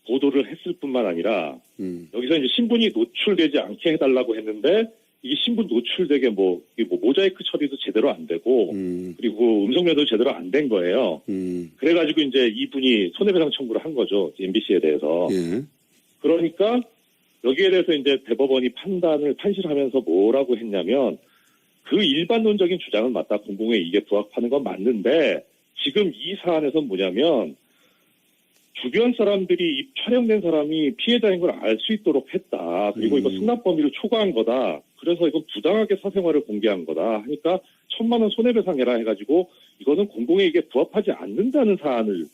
보도를 했을 뿐만 아니라 여기서 이제 신분이 노출되지 않게 해달라고 했는데 이게 신분 노출되게 뭐 모자이크 처리도 제대로 안 되고 그리고 음성면도 제대로 안 된 거예요. 그래가지고 이제 이분이 손해배상 청구를 한 거죠. MBC에 대해서.
예.
그러니까 여기에 대해서 이제 대법원이 판시하면서 뭐라고 했냐면 그 일반론적인 주장은 맞다. 공공의 이익에 부합하는 건 맞는데 지금 이 사안에서 뭐냐면 주변 사람들이 이 촬영된 사람이 피해자인 걸 알 수 있도록 했다. 그리고 이거 승낙 범위를 초과한 거다. 그래서 이건 부당하게 사생활을 공개한 거다. 하니까 1,000만 원 손해배상해라 해가지고 이거는 공공의 이익에 부합하지 않는다는 사안을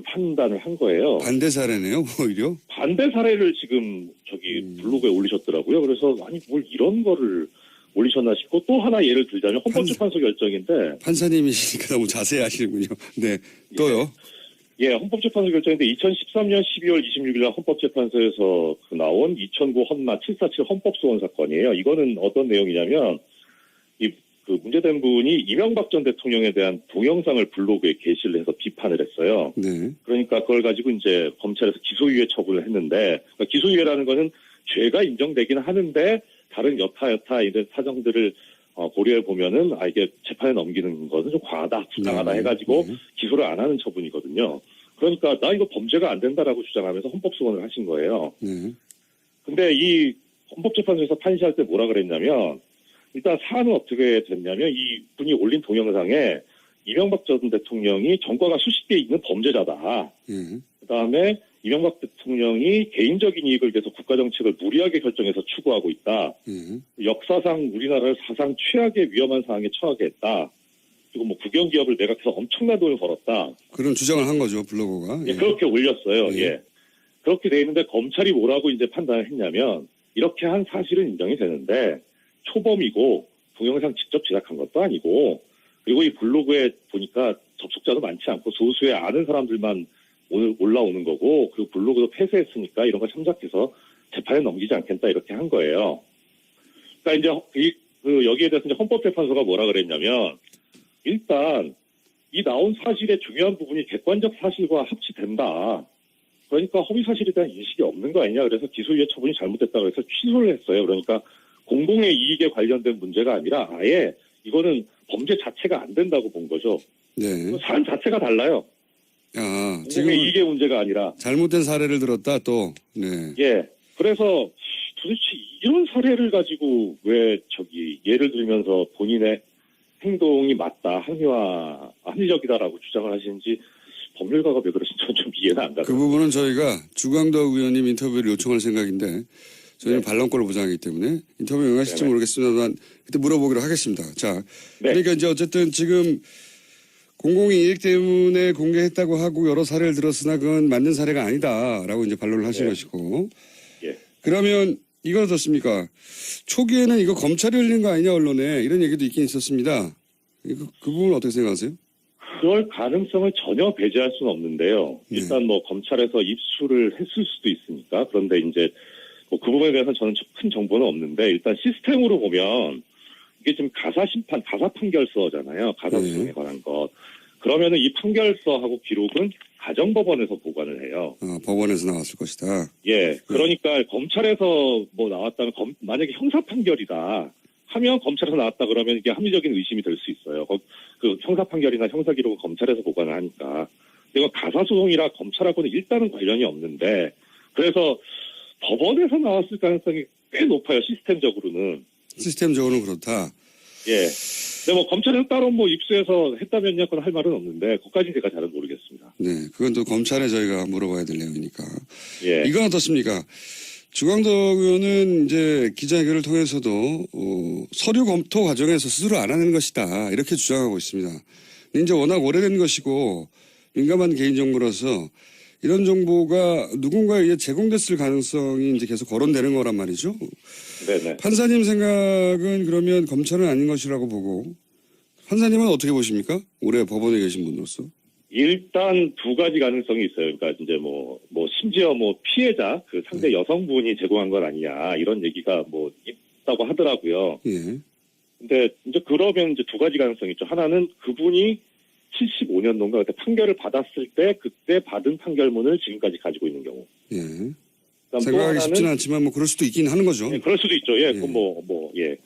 판단을 한 거예요.
반대 사례네요, 오히려.
반대 사례를 지금 블로그에 올리셨더라고요. 그래서 아니 뭘 이런 거를 올리셨나 싶고 또 하나 예를 들자면 헌법재판소 결정인데
판사님이시니까 너무 자세히 하시는군요. 네. 또요.
예, 헌법재판소 결정인데 2013년 12월 26일 날 헌법재판소에서 나온 2009 헌마 747 헌법소원 사건이에요. 이거는 어떤 내용이냐면 그 문제된 분이 이명박 전 대통령에 대한 동영상을 블로그에 게시를 해서 비판을 했어요.
네.
그러니까 그걸 가지고 이제 검찰에서 기소유예 처분을 했는데 그러니까 기소유예라는 거는 죄가 인정되기는 하는데 다른 여타 이런 사정들을 고려해 보면은 이게 재판에 넘기는 것은 좀 과하다, 부당하다 해가지고 기소를 안 하는 처분이거든요. 그러니까 나 이거 범죄가 안 된다라고 주장하면서 헌법소원을 하신 거예요. 근데 이 헌법재판소에서 판시할 때 뭐라 그랬냐면 일단 사안은 어떻게 됐냐면 이 분이 올린 동영상에 이명박 전 대통령이 전과가 수십 개 있는 범죄자다. 그다음에 이명박 대통령이 개인적인 이익을 위해서 국가정책을 무리하게 결정해서 추구하고 있다. 역사상 우리나라를 사상 최악의 위험한 상황에 처하게 했다. 그리고 뭐 국영기업을 매각해서 엄청난 돈을 벌었다.
그런 주장을 한 거죠, 블로거가.
예, 그렇게 올렸어요. 예. 그렇게 돼 있는데 검찰이 뭐라고 이제 판단을 했냐면 이렇게 한 사실은 인정이 되는데 초범이고 동영상 직접 제작한 것도 아니고 그리고 이 블로그에 보니까 접속자도 많지 않고 소수의 아는 사람들만 오늘 올라오는 거고 그리고 블로그도 폐쇄했으니까 이런 거 참작해서 재판에 넘기지 않겠다 이렇게 한 거예요. 그러니까 이제 여기에 대해서 이제 헌법재판소가 뭐라 그랬냐면 일단 이 나온 사실의 중요한 부분이 객관적 사실과 합치된다. 그러니까 허위 사실에 대한 인식이 없는 거 아니냐. 그래서 기소유예 처분이 잘못됐다고 해서 취소를 했어요. 그러니까 공공의 이익에 관련된 문제가 아니라 아예 이거는 범죄 자체가 안 된다고 본 거죠.
네.
사안 자체가 달라요.
지금
공공의 이익의 문제가 아니라.
잘못된 사례를 들었다 또. 네.
예. 그래서 도대체 이런 사례를 가지고 왜 예를 들면서 본인의 행동이 맞다, 합리적이다라고 주장을 하시는지 법률가가 왜 그러신지 저는 좀 이해는 안 가요.
그 부분은 저희가 주광덕 의원님 인터뷰를 요청할 생각인데 저희는 반론권을 보장하기 때문에 인터뷰 응하실지 모르겠습니다만 그때 물어보기로 하겠습니다. 자, 그러니까 이제 어쨌든 지금 공공의 이익 때문에 공개했다고 하고 여러 사례를 들었으나 그건 맞는 사례가 아니다라고 이제 반론을 하신 것이고.
예.
그러면 이건 어떻습니까? 초기에는 이거 검찰이 흘린 거 아니냐 언론에 이런 얘기도 있긴 있었습니다. 그 부분 어떻게 생각하세요?
그럴 가능성을 전혀 배제할 수는 없는데요. 일단 뭐 검찰에서 입수를 했을 수도 있으니까. 그런데 이제 뭐 그 부분에 대해서는 저는 큰 정보는 없는데 일단 시스템으로 보면 이게 지금 가사 판결서잖아요. 가사 소송에 관한 것. 그러면은 이 판결서하고 기록은 가정법원에서 보관을 해요.
법원에서 나왔을 것이다.
예. 그러니까 검찰에서 뭐 나왔다면 만약에 형사 판결이다 하면 검찰에서 나왔다 그러면 이게 합리적인 의심이 될 수 있어요. 그 형사 판결이나 형사 기록은 검찰에서 보관을 하니까. 이건 가사 소송이라 검찰하고는 일단은 관련이 없는데 그래서 법원에서 나왔을 가능성이 꽤 높아요. 시스템적으로는.
시스템적으로는 그렇다.
예. 근데 뭐 검찰에서 따로 뭐 입수해서 했다면요, 그건 할 말은 없는데, 그것까지 제가 잘은 모르겠습니다.
네, 그건 또 검찰에 저희가 물어봐야 될 내용이니까.
예.
이건 어떻습니까? 주광덕 의원은 이제 기자회견을 통해서도 서류 검토 과정에서 스스로 안 하는 것이다 이렇게 주장하고 있습니다. 근데 이제 워낙 오래된 것이고 민감한 개인정보라서 이런 정보가 누군가에 의해 제공됐을 가능성이 이제 계속 거론되는 거란 말이죠.
네네.
판사님 생각은 그러면 검찰은 아닌 것이라고 보고 판사님은 어떻게 보십니까? 올해 법원에 계신 분으로서.
일단 두 가지 가능성이 있어요. 그러니까 이제 심지어 피해자, 그 상대 여성분이 제공한 건 아니냐, 이런 얘기가 있다고 하더라고요.
예.
근데 이제 그러면 이제 두 가지 가능성이 있죠. 하나는 그분이 75년도인가 그때 판결을 받았을 때 그때 받은 판결문을 지금까지 가지고 있는 경우.
예. 생각하기 쉽지는 않지만 그럴 수도 있긴 하는 거죠.
예, 그럴 수도 있죠. 예,
예.
예.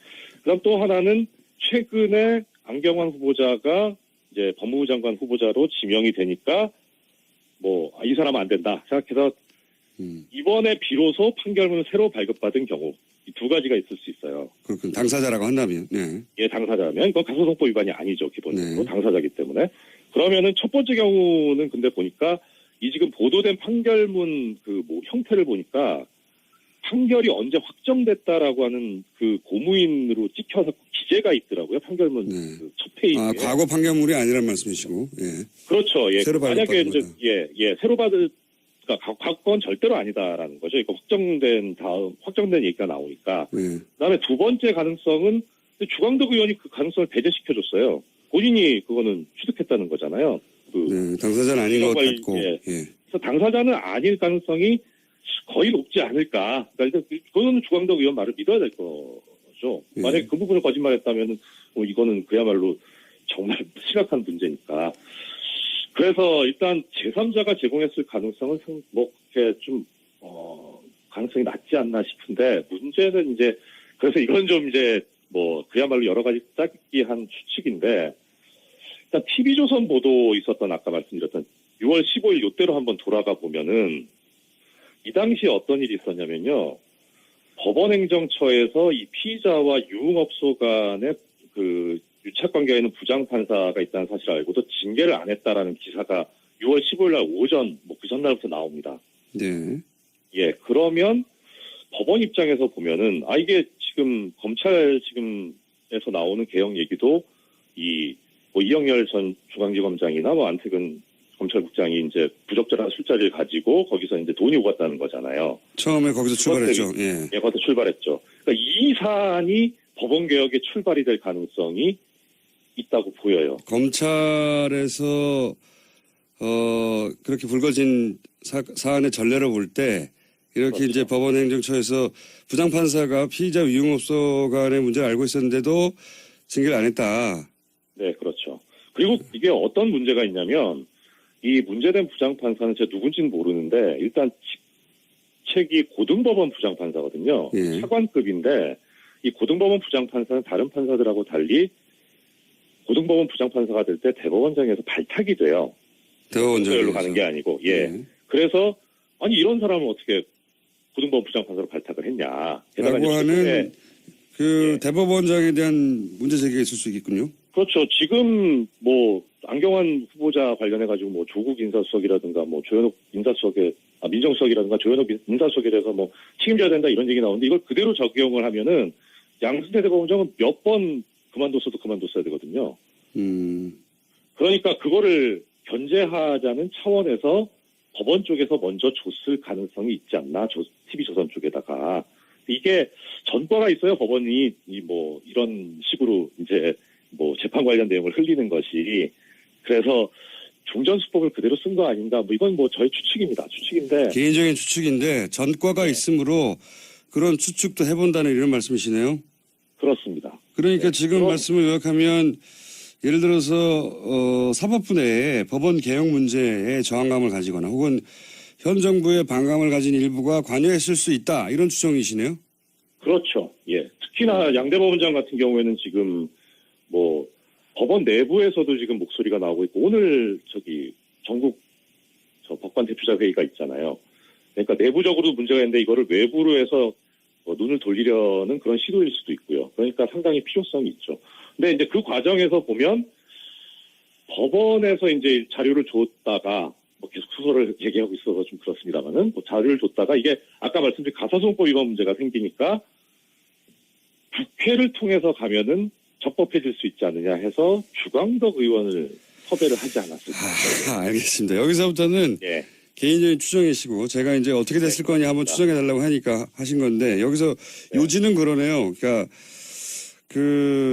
그다음 또 하나는 최근에 안경환 후보자가 이제 법무부 장관 후보자로 지명이 되니까 이 사람은 안 된다 생각해서 이번에 비로소 판결문을 새로 발급받은 경우 이 두 가지가 있을 수 있어요.
그렇군. 당사자라고 한다면. 네.
예, 당사자면 그건 가소송법 위반이 아니죠. 기본적으로.
네.
당사자이기 때문에. 그러면은 첫 번째 경우는 근데 보니까 이 지금 보도된 판결문 형태를 보니까 판결이 언제 확정됐다라고 하는 그 고무인으로 찍혀서 기재가 있더라고요. 판결문 첫 페이지에.
과거 판결물이 아니란 말씀이시고. 예.
그렇죠. 예.
새로
만약에 이제
거다.
새로 받을 그러니까 과거는 절대로 아니다라는 거죠. 이거 확정된 얘기가 나오니까.
예.
그다음에 두 번째 가능성은 주광덕 의원이 그 가능성을 배제시켜줬어요. 본인이 그거는 취득했다는 거잖아요.
네, 당사자는 아닌 것 같고.
예.
예.
그래서 당사자는 아닐 가능성이 거의 높지 않을까. 그러니까 그거는 주광덕 의원 말을 믿어야 될 거죠.
예.
만약에 그 부분을 거짓말했다면 이거는 그야말로 정말 심각한 문제니까. 그래서 일단 제3자가 제공했을 가능성은 그렇게 좀 가능성이 낮지 않나 싶은데 문제는 이제 그래서 이건 좀 이제 뭐 그야말로 여러 가지 짜기한 추측인데 일단 TV조선 보도 있었던 아까 말씀드렸던 6월 15일 요때로 한번 돌아가 보면은 이 당시에 어떤 일이 있었냐면요. 법원행정처에서 이 피의자와 유흥업소 간의 그 유착관계에 있는 부장판사가 있다는 사실을 알고도 징계를 안 했다라는 기사가 6월 15일 날 오전 뭐 그 전날부터 나옵니다.
네.
예, 그러면 법원 입장에서 보면은 이게 지금 검찰 지금에서 나오는 개혁 얘기도 뭐 이영렬 전 중앙지검장이나 뭐 안태근 검찰국장이 이제 부적절한 술자리를 가지고 거기서 이제 돈이 오갔다는 거잖아요.
처음에 거기서 출발했죠. 예.
예, 거기서 출발했죠. 그러니까 이 사안이 법원 개혁의 출발이 될 가능성이 있다고 보여요.
검찰에서 그렇게 불거진 사안의 전례를 볼 때 이렇게
그렇죠.
이제 법원행정처에서 부장판사가 피의자 유흥업소 간의 문제를 알고 있었는데도 징계를 안 했다.
네, 그렇죠. 그리고 이게 어떤 문제가 있냐면 이 문제된 부장판사는 제가 누군지는 모르는데 일단 직책이 고등법원 부장판사거든요.
예.
차관급인데 이 고등법원 부장판사는 다른 판사들하고 달리 고등법원 부장판사가 될 때 대법원장에서 발탁이 돼요.
대법원장으로
가는 게 아니고. 예.
네.
그래서 아니 이런 사람을 어떻게 고등법원 부장판사로 발탁을 했냐. 게다가
라고
이제
하는
최근에
그 대법원장에 대한 문제 제기가 있을 수 있겠군요.
그렇죠. 지금 뭐 안경환 후보자 관련해가지고 뭐 조국 인사수석이라든가 뭐 조현옥 인사수석에 민정수석이라든가 조현옥 인사수석에 대해서 뭐 책임져야 된다 이런 얘기 나오는데 이걸 그대로 적용을 하면은 양승태 대법원장은 몇 번 그만뒀어야 되거든요. 그러니까 그거를 견제하자는 차원에서 법원 쪽에서 먼저 줬을 가능성이 있지 않나, TV조선 쪽에다가. 이게 전과가 있어요, 법원이, 뭐, 이런 식으로 이제 뭐 재판 관련 내용을 흘리는 것이. 그래서 종전수법을 그대로 쓴 거 아닌가, 뭐 이건 뭐 저의 추측입니다. 추측인데.
개인적인 추측인데 전과가 있으므로 그런 추측도 해본다는 이런 말씀이시네요.
그렇습니다.
그러니까
네,
지금 말씀을 요약하면 예를 들어서 사법부 내에 법원 개혁 문제에 저항감을 가지거나 혹은 현 정부의 반감을 가진 일부가 관여했을 수 있다 이런 추정이시네요.
그렇죠. 예. 특히나 양 대법원장 같은 경우에는 지금 뭐 법원 내부에서도 지금 목소리가 나오고 있고 오늘 전국 법관 대표자 회의가 있잖아요. 그러니까 내부적으로도 문제가 있는데 이거를 외부로 해서 눈을 돌리려는 그런 시도일 수도 있고요. 그러니까 상당히 필요성이 있죠. 근데 이제 그 과정에서 보면 법원에서 이제 자료를 줬다가 뭐 계속 수소를 얘기하고 있어서 좀 그렇습니다만은 뭐 자료를 줬다가 이게 아까 말씀드린 가사소송법 위반 문제가 생기니까 국회를 통해서 가면은 적법해질 수 있지 않느냐 해서 주광덕 의원을 섭외를 하지 않았을까.
알겠습니다. 여기서부터는
예.
개인적인 추정이시고 제가 이제 어떻게 됐을 거냐 한번 추정해 달라고 하니까 하신 건데 여기서 요지는 그러네요. 그러니까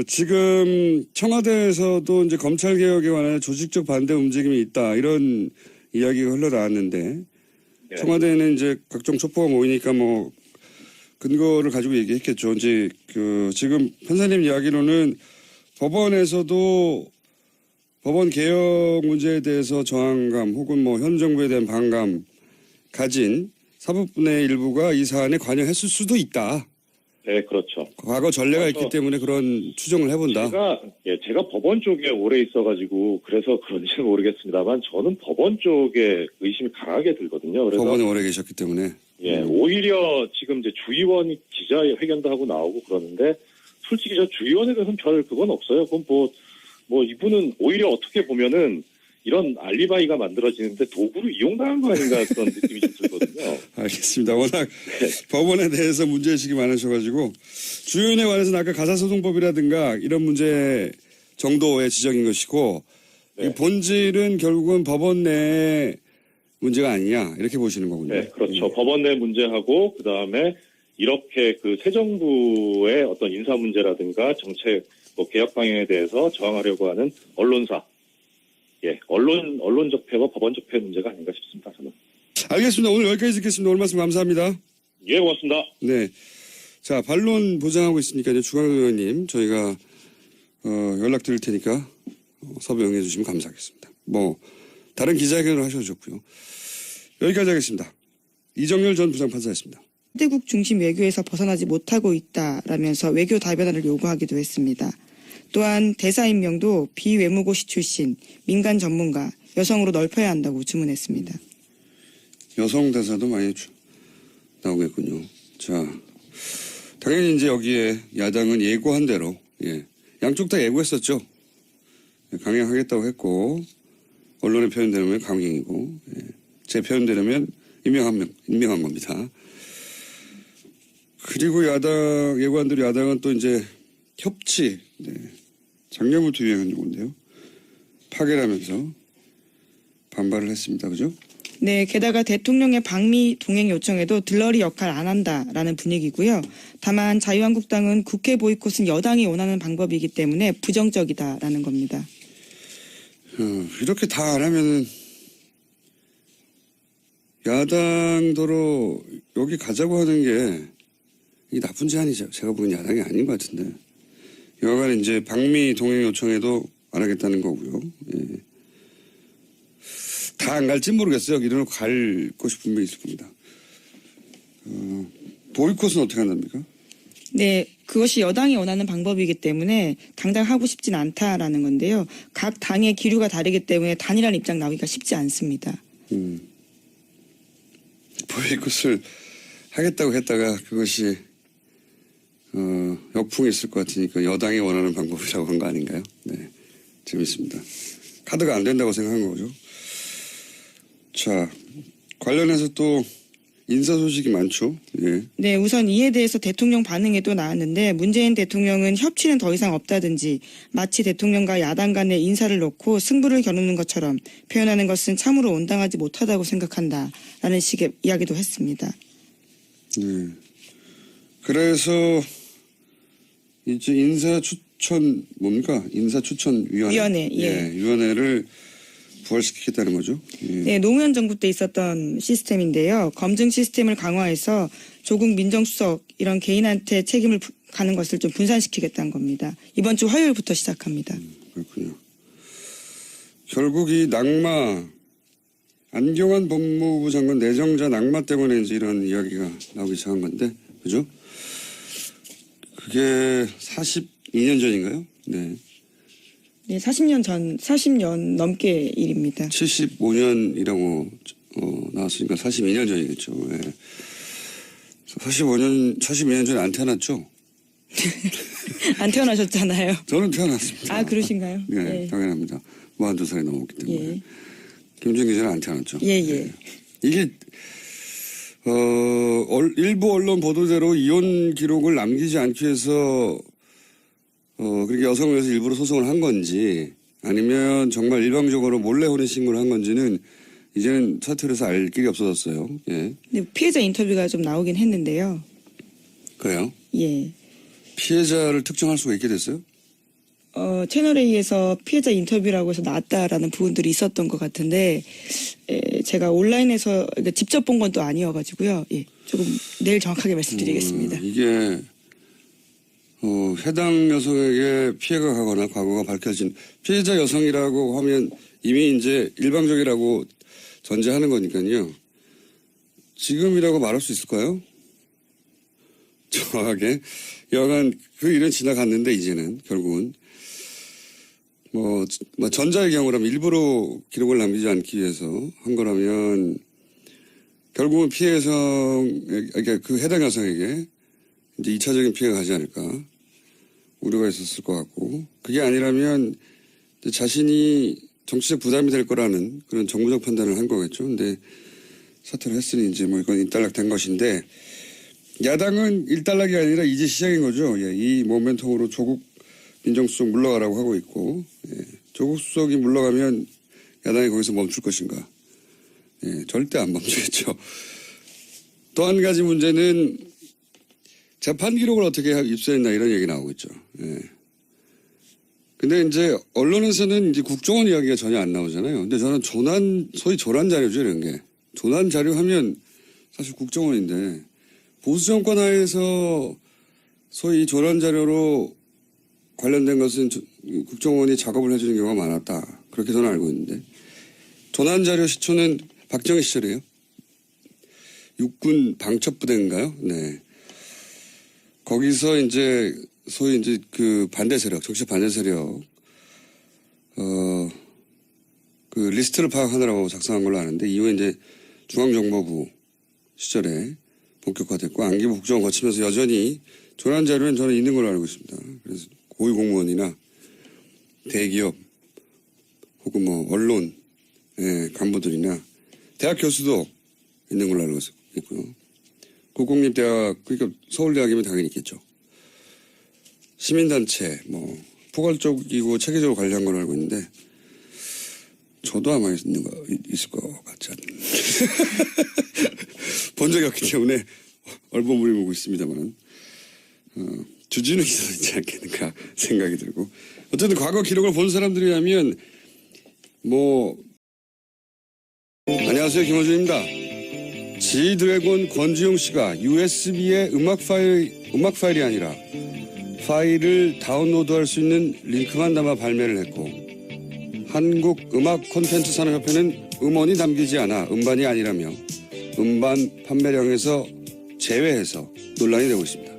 지금 청와대에서도 이제 검찰 개혁에 관한 조직적 반대 움직임이 있다 이런 이야기가 흘러나왔는데
네.
청와대는 이제 각종 촉보가 모이니까 뭐 근거를 가지고 얘기했겠죠. 이제 지금 판사님 이야기로는 법원에서도 법원 개혁 문제에 대해서 저항감 혹은 뭐 현 정부에 대한 반감 가진 사법부의 일부가 이 사안에 관여했을 수도 있다.
네, 그렇죠.
과거 전례가 있기 때문에 그런 추정을 해본다.
제가 법원 쪽에 오래 있어가지고 그래서 그런지는 모르겠습니다만 저는 법원 쪽에 의심이 강하게 들거든요. 그래서
법원에 오래 계셨기 때문에.
오히려 지금 이제 주의원이 기자회견도 하고 나오고 그러는데 솔직히 저 주의원에 대해서는 별 그건 없어요. 그건 뭐 이분은 오히려 어떻게 보면은 이런 알리바이가 만들어지는데 도구로 이용당한 거 아닌가 그런 느낌이 좀 들거든요.
알겠습니다. 워낙 법원에 대해서 문제의식이 많으셔가지고 주의원에 관해서는 아까 가사소송법이라든가 이런 문제 정도의 지적인 것이고 이 본질은 결국은 법원 내 문제가 아니냐 이렇게 보시는 거군요.
네, 그렇죠. 법원 내 문제하고 그다음에 이렇게 새 정부의 어떤 인사 문제라든가 정책 개혁 방향에 대해서 저항하려고 하는 언론사. 언론 적폐와 법원 적폐 문제가 아닌가 싶습니다. 저는.
알겠습니다. 오늘 여기까지 듣겠습니다. 오늘 말씀 감사합니다.
예, 고맙습니다.
네. 자, 반론 보장하고 있으니까 주광덕 의원님 저희가 연락드릴 테니까 섭외 응해 주시면 감사하겠습니다. 뭐 다른 기자회견을 하셔도 좋고요. 여기까지 하겠습니다. 이정열 전 부장판사였습니다.
대국 중심 외교에서 벗어나지 못하고 있다라면서 외교 다변화를 요구하기도 했습니다. 또한 대사 임명도 비외무고시 출신, 민간 전문가, 여성으로 넓혀야 한다고 주문했습니다.
여성 대사도 많이 나오겠군요. 자, 당연히 이제 여기에 야당은 예고한 대로, 양쪽 다 예고했었죠. 강행하겠다고 했고, 언론의 표현대로면 강행이고, 제 표현대로면 임명한 겁니다. 그리고 예고한 대로 야당은 또 이제 협치, 작년부터 유행한 용어인데요. 파괴라면서 반발을 했습니다. 그죠?
네, 게다가 대통령의 방미 동행 요청에도 들러리 역할 안 한다라는 분위기고요. 다만 자유한국당은 국회 보이콧은 여당이 원하는 방법이기 때문에 부정적이다라는 겁니다.
이렇게 다 안 하면은 야당도로 여기 가자고 하는 게 이게 나쁜 제안이죠. 제가 보기엔 야당이 아닌 것 같은데. 여하간 이제 방미 동행 요청에도 안 하겠다는 거고요. 다 안 갈지 모르겠어요. 여기는 갈 곳이 분명히 있을 겁니다. 보이콧은 어떻게 한답니까?
네, 그것이 여당이 원하는 방법이기 때문에 당장 하고 싶진 않다라는 건데요. 각 당의 기류가 다르기 때문에 단일한 입장 나오기가 쉽지 않습니다.
보이콧을 하겠다고 했다가 그것이 역풍이 있을 것 같으니까 여당이 원하는 방법이라고 한 거 아닌가요? 네, 재밌습니다. 카드가 안 된다고 생각한 거죠. 자, 관련해서 또 인사 소식이 많죠.
네, 우선 이에 대해서 대통령 반응에도 나왔는데 문재인 대통령은 협치는 더 이상 없다든지 마치 대통령과 야당 간의 인사를 놓고 승부를 겨누는 것처럼 표현하는 것은 참으로 온당하지 못하다고 생각한다라는 식의 이야기도 했습니다.
네. 그래서 이제 인사추천 뭡니까? 인사추천위원회. 위원회를 부활시키겠다는 거죠.
네, 노무현 정부 때 있었던 시스템인데요. 검증 시스템을 강화해서 조국 민정수석 이런 개인한테 책임을 가는 것을 좀 분산시키겠다는 겁니다. 이번 주 화요일부터 시작합니다.
그렇군요. 결국 이 낙마, 안경환 법무부 장관 내정자 낙마 때문에 이제 이런 이야기가 나오기 시작한 건데, 그죠? 그게 42년 전인가요? 네.
네, 40년 넘게 일입니다.
75년이라고 나왔으니까 42년 전이겠죠. 42년 전에 안 태어났죠?
안 태어나셨잖아요.
저는 태어났습니다.
아, 그러신가요?
네, 당연합니다. 42살이 넘었기 때문에.
예.
김정기 기자는 안 태어났죠.
예.
이게 일부 언론 보도대로 이혼 기록을 남기지 않기 위해서 그렇게 여성을 위해서 일부러 소송을 한 건지 아니면 정말 일방적으로 몰래 혼인 신고를 한 건지는 이제는 사퇴를 해서 알 길이 없어졌어요. 예.
네, 피해자 인터뷰가 좀 나오긴 했는데요.
그래요?
예.
피해자를 특정할 수가 있게 됐어요?
채널A에서 피해자 인터뷰라고 해서 나왔다라는 부분들이 있었던 것 같은데, 제가 온라인에서 그러니까 직접 본 건 또 아니어가지고요. 예. 조금 내일 정확하게 말씀드리겠습니다.
이게, 해당 여성에게 피해가 가거나 과거가 밝혀진 피해자 여성이라고 하면 이미 이제 일방적이라고 전제하는 거니까요. 지금이라고 말할 수 있을까요? 정확하게. 여하간 그 일은 지나갔는데 이제는 결국은 전자의 경우라면 일부러 기록을 남기지 않기 위해서 한 거라면 결국은 피해 그러니까 그 해당 여성에게 이제 2차적인 피해가 가지 않을까 우려가 있었을 것 같고 그게 아니라면 자신이 정치적 부담이 될 거라는 그런 정부적 판단을 한 거겠죠. 근데 사퇴를 했으니 이제 이건 일단락된 것인데 야당은 일단락이 아니라 이제 시작인 거죠. 이 모멘텀으로 조국 민정수석 물러가라고 하고 있고 조국 수석이 물러가면 야당이 거기서 멈출 것인가. 절대 안 멈추겠죠. 또 한 가지 문제는 재판 기록을 어떻게 입수했나 이런 얘기 나오고 있죠. 근데 이제 언론에서는 이제 국정원 이야기가 전혀 안 나오잖아요. 근데 저는 소위 조난 자료죠, 이런 게. 조난 자료 하면 사실 국정원인데 보수 정권 하에서 소위 조난 자료로 관련된 것은 국정원이 작업을 해주는 경우가 많았다. 그렇게 저는 알고 있는데 조난 자료 시초는 박정희 시절이에요. 육군 방첩부대인가요? 네. 거기서 이제 소위 이제 그 반대 세력, 정치 반대 세력, 그 리스트를 파악하느라고 작성한 걸로 아는데 이후에 이제 중앙정보부 시절에 본격화됐고 안기부 국정을 거치면서 여전히 조난 자료는 저는 있는 걸로 알고 있습니다. 그래서 고위 공무원이나 대기업 혹은 뭐 언론 간부들이나 대학 교수도 있는 걸로 알고 있고요. 국공립대학 그러니까 서울대학이면 당연히 있겠죠. 시민단체 뭐 포괄적이고 체계적으로 관리한 걸로 알고 있는데 저도 아마 있을 것 같지 않나요? 본 적이 없기 때문에 얼버무리고 있습니다만 주진우 기사도 있지 않겠는가 생각이 들고 어쨌든 과거 기록을 본 사람들이라면 뭐 안녕하세요 김호준입니다. 지드래곤 권지용 씨가 USB의 음악 파일이 아니라 파일을 다운로드할 수 있는 링크만 담아 발매를 했고 한국음악콘텐츠산업협회는 음원이 담기지 않아 음반이 아니라며 음반 판매량에서 제외해서 논란이 되고 있습니다.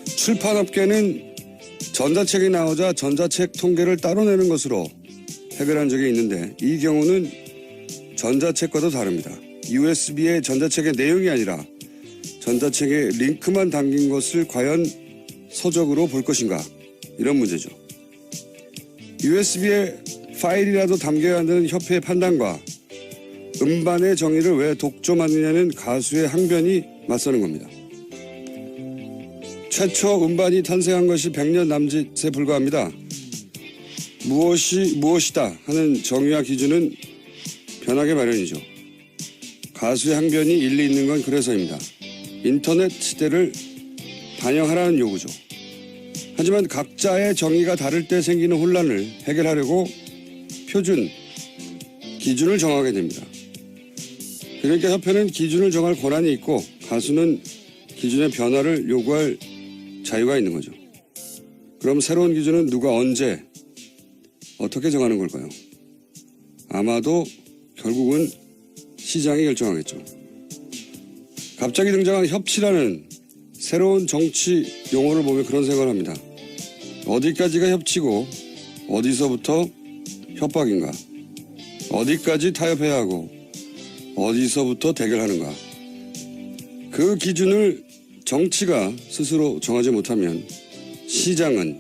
출판업계는 전자책이 나오자 전자책 통계를 따로 내는 것으로 해결한 적이 있는데 이 경우는 전자책과도 다릅니다. USB의 전자책의 내용이 아니라 전자책에 링크만 담긴 것을 과연 서적으로 볼 것인가 이런 문제죠. USB에 파일이라도 담겨야 한다는 협회의 판단과 음반의 정의를 왜 독점하느냐는 가수의 항변이 맞서는 겁니다. 최초 음반이 탄생한 것이 100년 남짓에 불과합니다. 무엇이다 하는 정의와 기준은 변하게 마련이죠. 가수의 항변이 일리 있는 건 그래서입니다. 인터넷 시대를 반영하라는 요구죠. 하지만 각자의 정의가 다를 때 생기는 혼란을 해결하려고 표준, 기준을 정하게 됩니다. 그러니까 협회는 기준을 정할 권한이 있고 가수는 기준의 변화를 요구할 자유가 있는 거죠. 그럼 새로운 기준은 누가 언제 어떻게 정하는 걸까요? 아마도 결국은 시장이 결정하겠죠. 갑자기 등장한 협치라는 새로운 정치 용어를 보면 그런 생각을 합니다. 어디까지가 협치고 어디서부터 협박인가? 어디까지 타협해야 하고 어디서부터 대결하는가? 그 기준을 정치가 스스로 정하지 못하면 시장은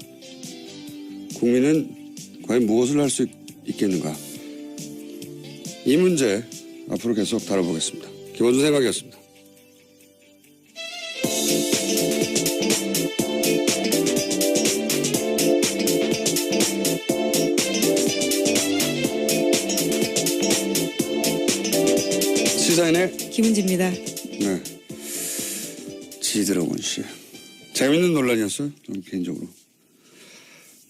국민은 과연 무엇을 할 수 있겠는가? 이 문제 앞으로 계속 다뤄보겠습니다. 김원준 생각이었습니다. 시사인의
김은지입니다.
네. 지드래곤 씨. 재밌는 논란이었어요. 저는 개인적으로.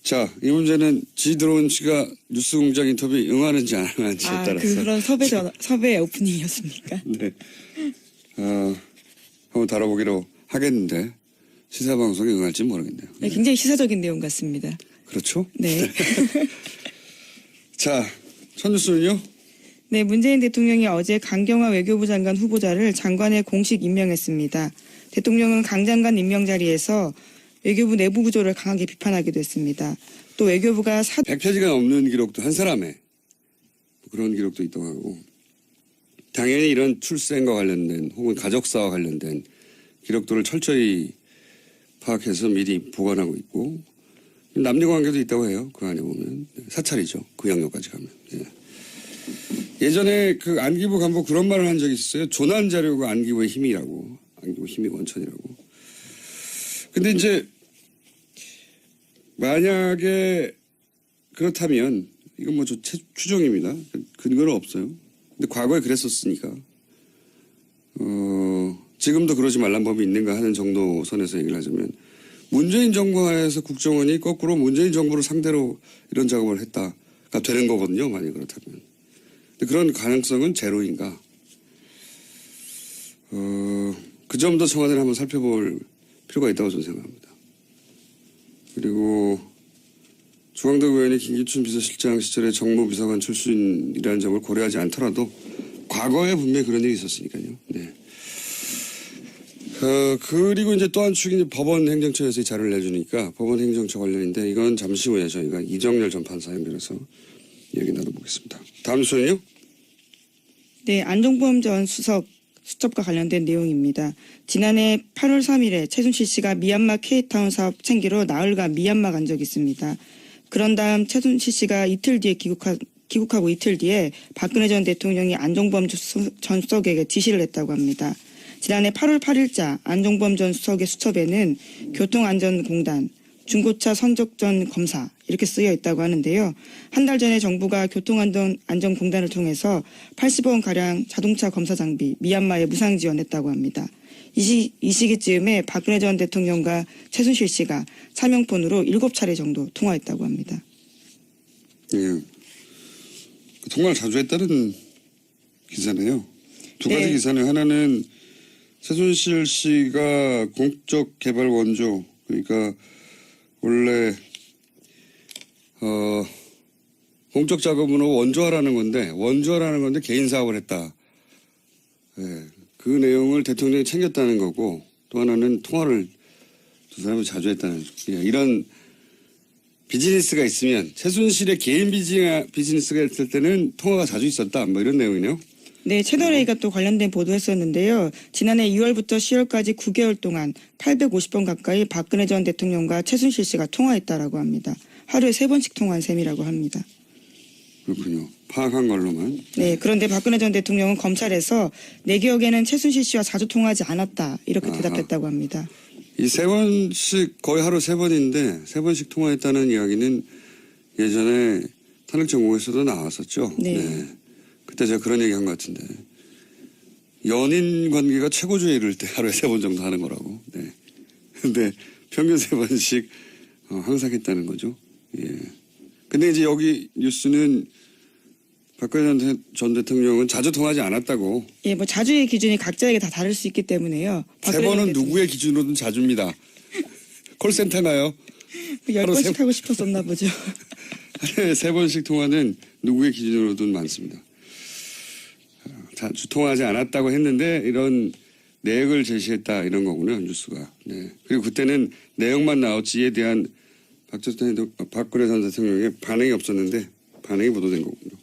자, 이 문제는 지드래곤 씨가 뉴스공장 인터뷰에 응하는지 안 응하는지에 따라서.
그런 섭외 오프닝이었습니까?
네. 한번 다뤄보기로 하겠는데 시사방송에 응할지 모르겠네요.
네, 굉장히 시사적인 내용 같습니다.
그렇죠?
네.
자, 첫 뉴스는요?
네, 문재인 대통령이 어제 강경화 외교부 장관 후보자를 장관에 공식 임명했습니다. 대통령은 강 장관 임명 자리에서 외교부 내부 구조를 강하게 비판하기도 했습니다. 또 외교부가
100페이지가 넘는 기록도 한 사람의 그런 기록도 있다고 하고 당연히 이런 출생과 관련된 혹은 가족사와 관련된 기록들을 철저히 파악해서 미리 보관하고 있고 남녀관계도 있다고 해요. 그 안에 보면 사찰이죠. 그 영역까지 가면. 예전에 그 안기부 간부 그런 말을 한 적이 있었어요. 조난 자료가 안기부의 힘이라고. 안기부 힘이 원천이라고. 근데 이제 만약에 그렇다면 이건 뭐 추정입니다. 근거는 없어요. 근데 과거에 그랬었으니까 지금도 그러지 말란 법이 있는가 하는 정도 선에서 얘기를 하자면 문재인 정부 하에서 국정원이 거꾸로 문재인 정부를 상대로 이런 작업을 했다가 되는 거거든요. 만약 그렇다면. 근데 그런 가능성은 제로인가. 그 점도 청와대를 한번 살펴볼 필요가 있다고 저는 생각합니다. 그리고 중앙당 의원이 김기춘 비서실장 시절에 정무비서관 출신이라는 점을 고려하지 않더라도 과거에 분명히 그런 일이 있었으니까요. 네. 그리고 이제 또 한 축이 이제 법원 행정처에서 이 자료를 내주니까 법원 행정처 관련인데 이건 잠시 후에 저희가 이정렬 전 판사 연결해서 얘기 나눠보겠습니다. 다음 뉴스는요?
네, 안종범 전 수석 수첩과 관련된 내용입니다. 지난해 8월 3일에 최순실 씨가 미얀마 K타운 사업 챙기러 나흘간 미얀마 간 적이 있습니다. 그런 다음 최순실 씨가 이틀 뒤에 귀국하고 이틀 뒤에 박근혜 전 대통령이 안종범 전 수석에게 지시를 했다고 합니다. 지난해 8월 8일자 안종범 전 수석의 수첩에는 교통안전공단, 중고차 선적전 검사 이렇게 쓰여 있다고 하는데요. 한 달 전에 정부가 교통안전공단을 통해서 80억 원가량 자동차 검사 장비 미얀마에 무상 지원했다고 합니다. 이 시기쯤에 박근혜 전 대통령과 최순실 씨가 차명폰으로 7차례 정도 통화했다고 합니다.
예. 통화를 자주 했다는 기사네요. 두 가지
네.
기사네요. 하나는 최순실 씨가 공적 개발 원조, 그러니까 원래 공적 작업으로 원조하라는 건데 개인 사업을 했다. 예. 그 내용을 대통령이 챙겼다는 거고, 또 하나는 통화를 두 사람이 자주 했다는, 예. 이런 비즈니스가 있으면 최순실의 개인 비즈니스가 있을 때는 통화가 자주 있었다. 뭐 이런 내용이네요.
네, 채널A가 또 관련된 보도했었는데요. 지난해 2월부터 10월까지 9개월 동안 850번 가까이 박근혜 전 대통령과 최순실 씨가 통화했다라고 합니다. 하루에 3번씩 통화한 셈이라고 합니다.
그렇군요. 파악한 걸로만.
네, 그런데 박근혜 전 대통령은 검찰에서 내 기억에는 최순실 씨와 자주 통화하지 않았다 이렇게 대답했다고 합니다.
이 3번씩 거의 하루 3번인데 3번씩 통화했다는 이야기는 예전에 탄핵정국에서도 나왔었죠.
네.
그때 제가 그런 얘기 한 것 같은데 연인 관계가 최고조에 이를 때 하루에 3번 정도 하는 거라고. 네. 근데 평균 3번씩 항상 했다는 거죠. 예. 근데 이제 여기 뉴스는 박근혜 전 대통령은 자주 통하지 않았다고.
예, 뭐 자주의 기준이 각자에게 다 다를 수 있기 때문에요.
3번은 누구의 기준으로든 자주입니다. 콜센터나요?
10번씩 하고 싶었었나 보죠.
하루에 3번씩 통화는 누구의 기준으로든 많습니다. 자주 통화하지 않았다고 했는데 이런 내역을 제시했다 이런 거군요. 뉴스가. 네. 그리고 그때는 내용만 나왔지에 대한 박근혜 전 대통령의 반응이 없었는데 반응이 보도된 거군요.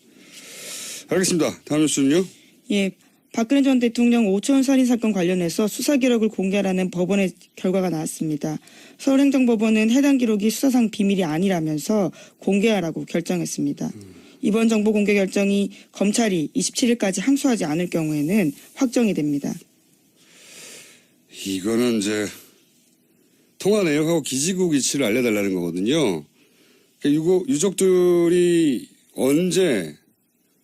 알겠습니다. 다음 뉴스는요.
예, 박근혜 전 대통령 오촌 살인 사건 관련해서 수사 기록을 공개하라는 법원의 결과가 나왔습니다. 서울행정법원은 해당 기록이 수사상 비밀이 아니라면서 공개하라고 결정했습니다. 이번 정보 공개 결정이 검찰이 27일까지 항소하지 않을 경우에는 확정이 됩니다.
이거는 이제 통화 내역하고 기지국 위치를 알려달라는 거거든요. 그러니까 유족들이 언제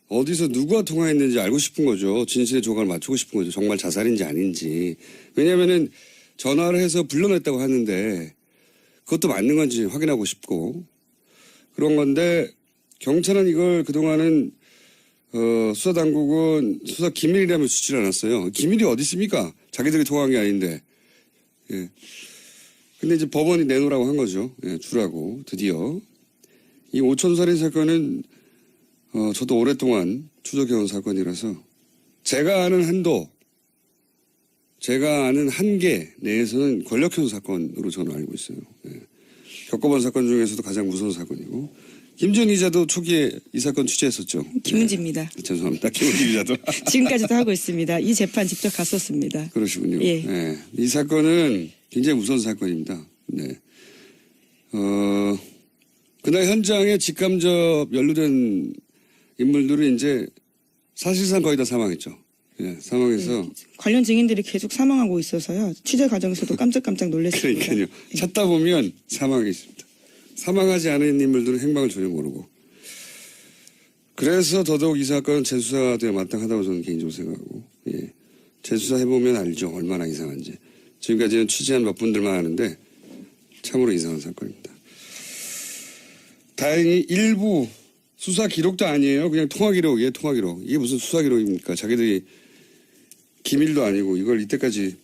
어디서 누구와 통화했는지 알고 싶은 거죠. 진실의 조각을 맞추고 싶은 거죠. 정말 자살인지 아닌지. 왜냐하면은 전화를 해서 불러냈다고 하는데 그것도 맞는 건지 확인하고 싶고 그런 건데 경찰은 이걸 그동안은 수사당국은 수사 기밀이라며 주질 않았어요. 기밀이 어디 있습니까? 자기들이 통화한 게 아닌데. 예. 근데 이제 법원이 내놓으라고 한 거죠. 예, 주라고 드디어. 이 오촌살인 사건은 저도 오랫동안 추적해온 사건이라서 제가 아는 한도, 제가 아는 한계 내에서는 권력형 사건으로 저는 알고 있어요. 예. 겪어본 사건 중에서도 가장 무서운 사건이고 김지훈 기자도 초기에 이 사건 취재했었죠.
김은지입니다.
네. 죄송합니다. 김은지 기자도.
지금까지도 하고 있습니다. 이 재판 직접 갔었습니다.
그러시군요.
예.
네. 이 사건은 굉장히 무서운 사건입니다. 네. 그날 현장에 직간접 연루된 인물들은 이제 사실상 거의 다 사망했죠. 예, 사망해서.
관련 증인들이 계속 사망하고 있어서요. 취재 과정에서도 깜짝깜짝 놀랐습니다.
그러니까요. 찾다 보면 사망이 있습니다. 사망하지 않은 인물들은 행방을 전혀 모르고. 그래서 더더욱 이 사건은 재수사되어 마땅하다고 저는 개인적으로 생각하고. 예. 재수사해보면 알죠. 얼마나 이상한지. 지금까지는 취재한 몇 분들만 아는데 참으로 이상한 사건입니다. 다행히 일부 수사 기록도 아니에요. 그냥 통화 기록. 예, 통화 기록. 이게 무슨 수사 기록입니까? 자기들이 기밀도 아니고 이걸 이때까지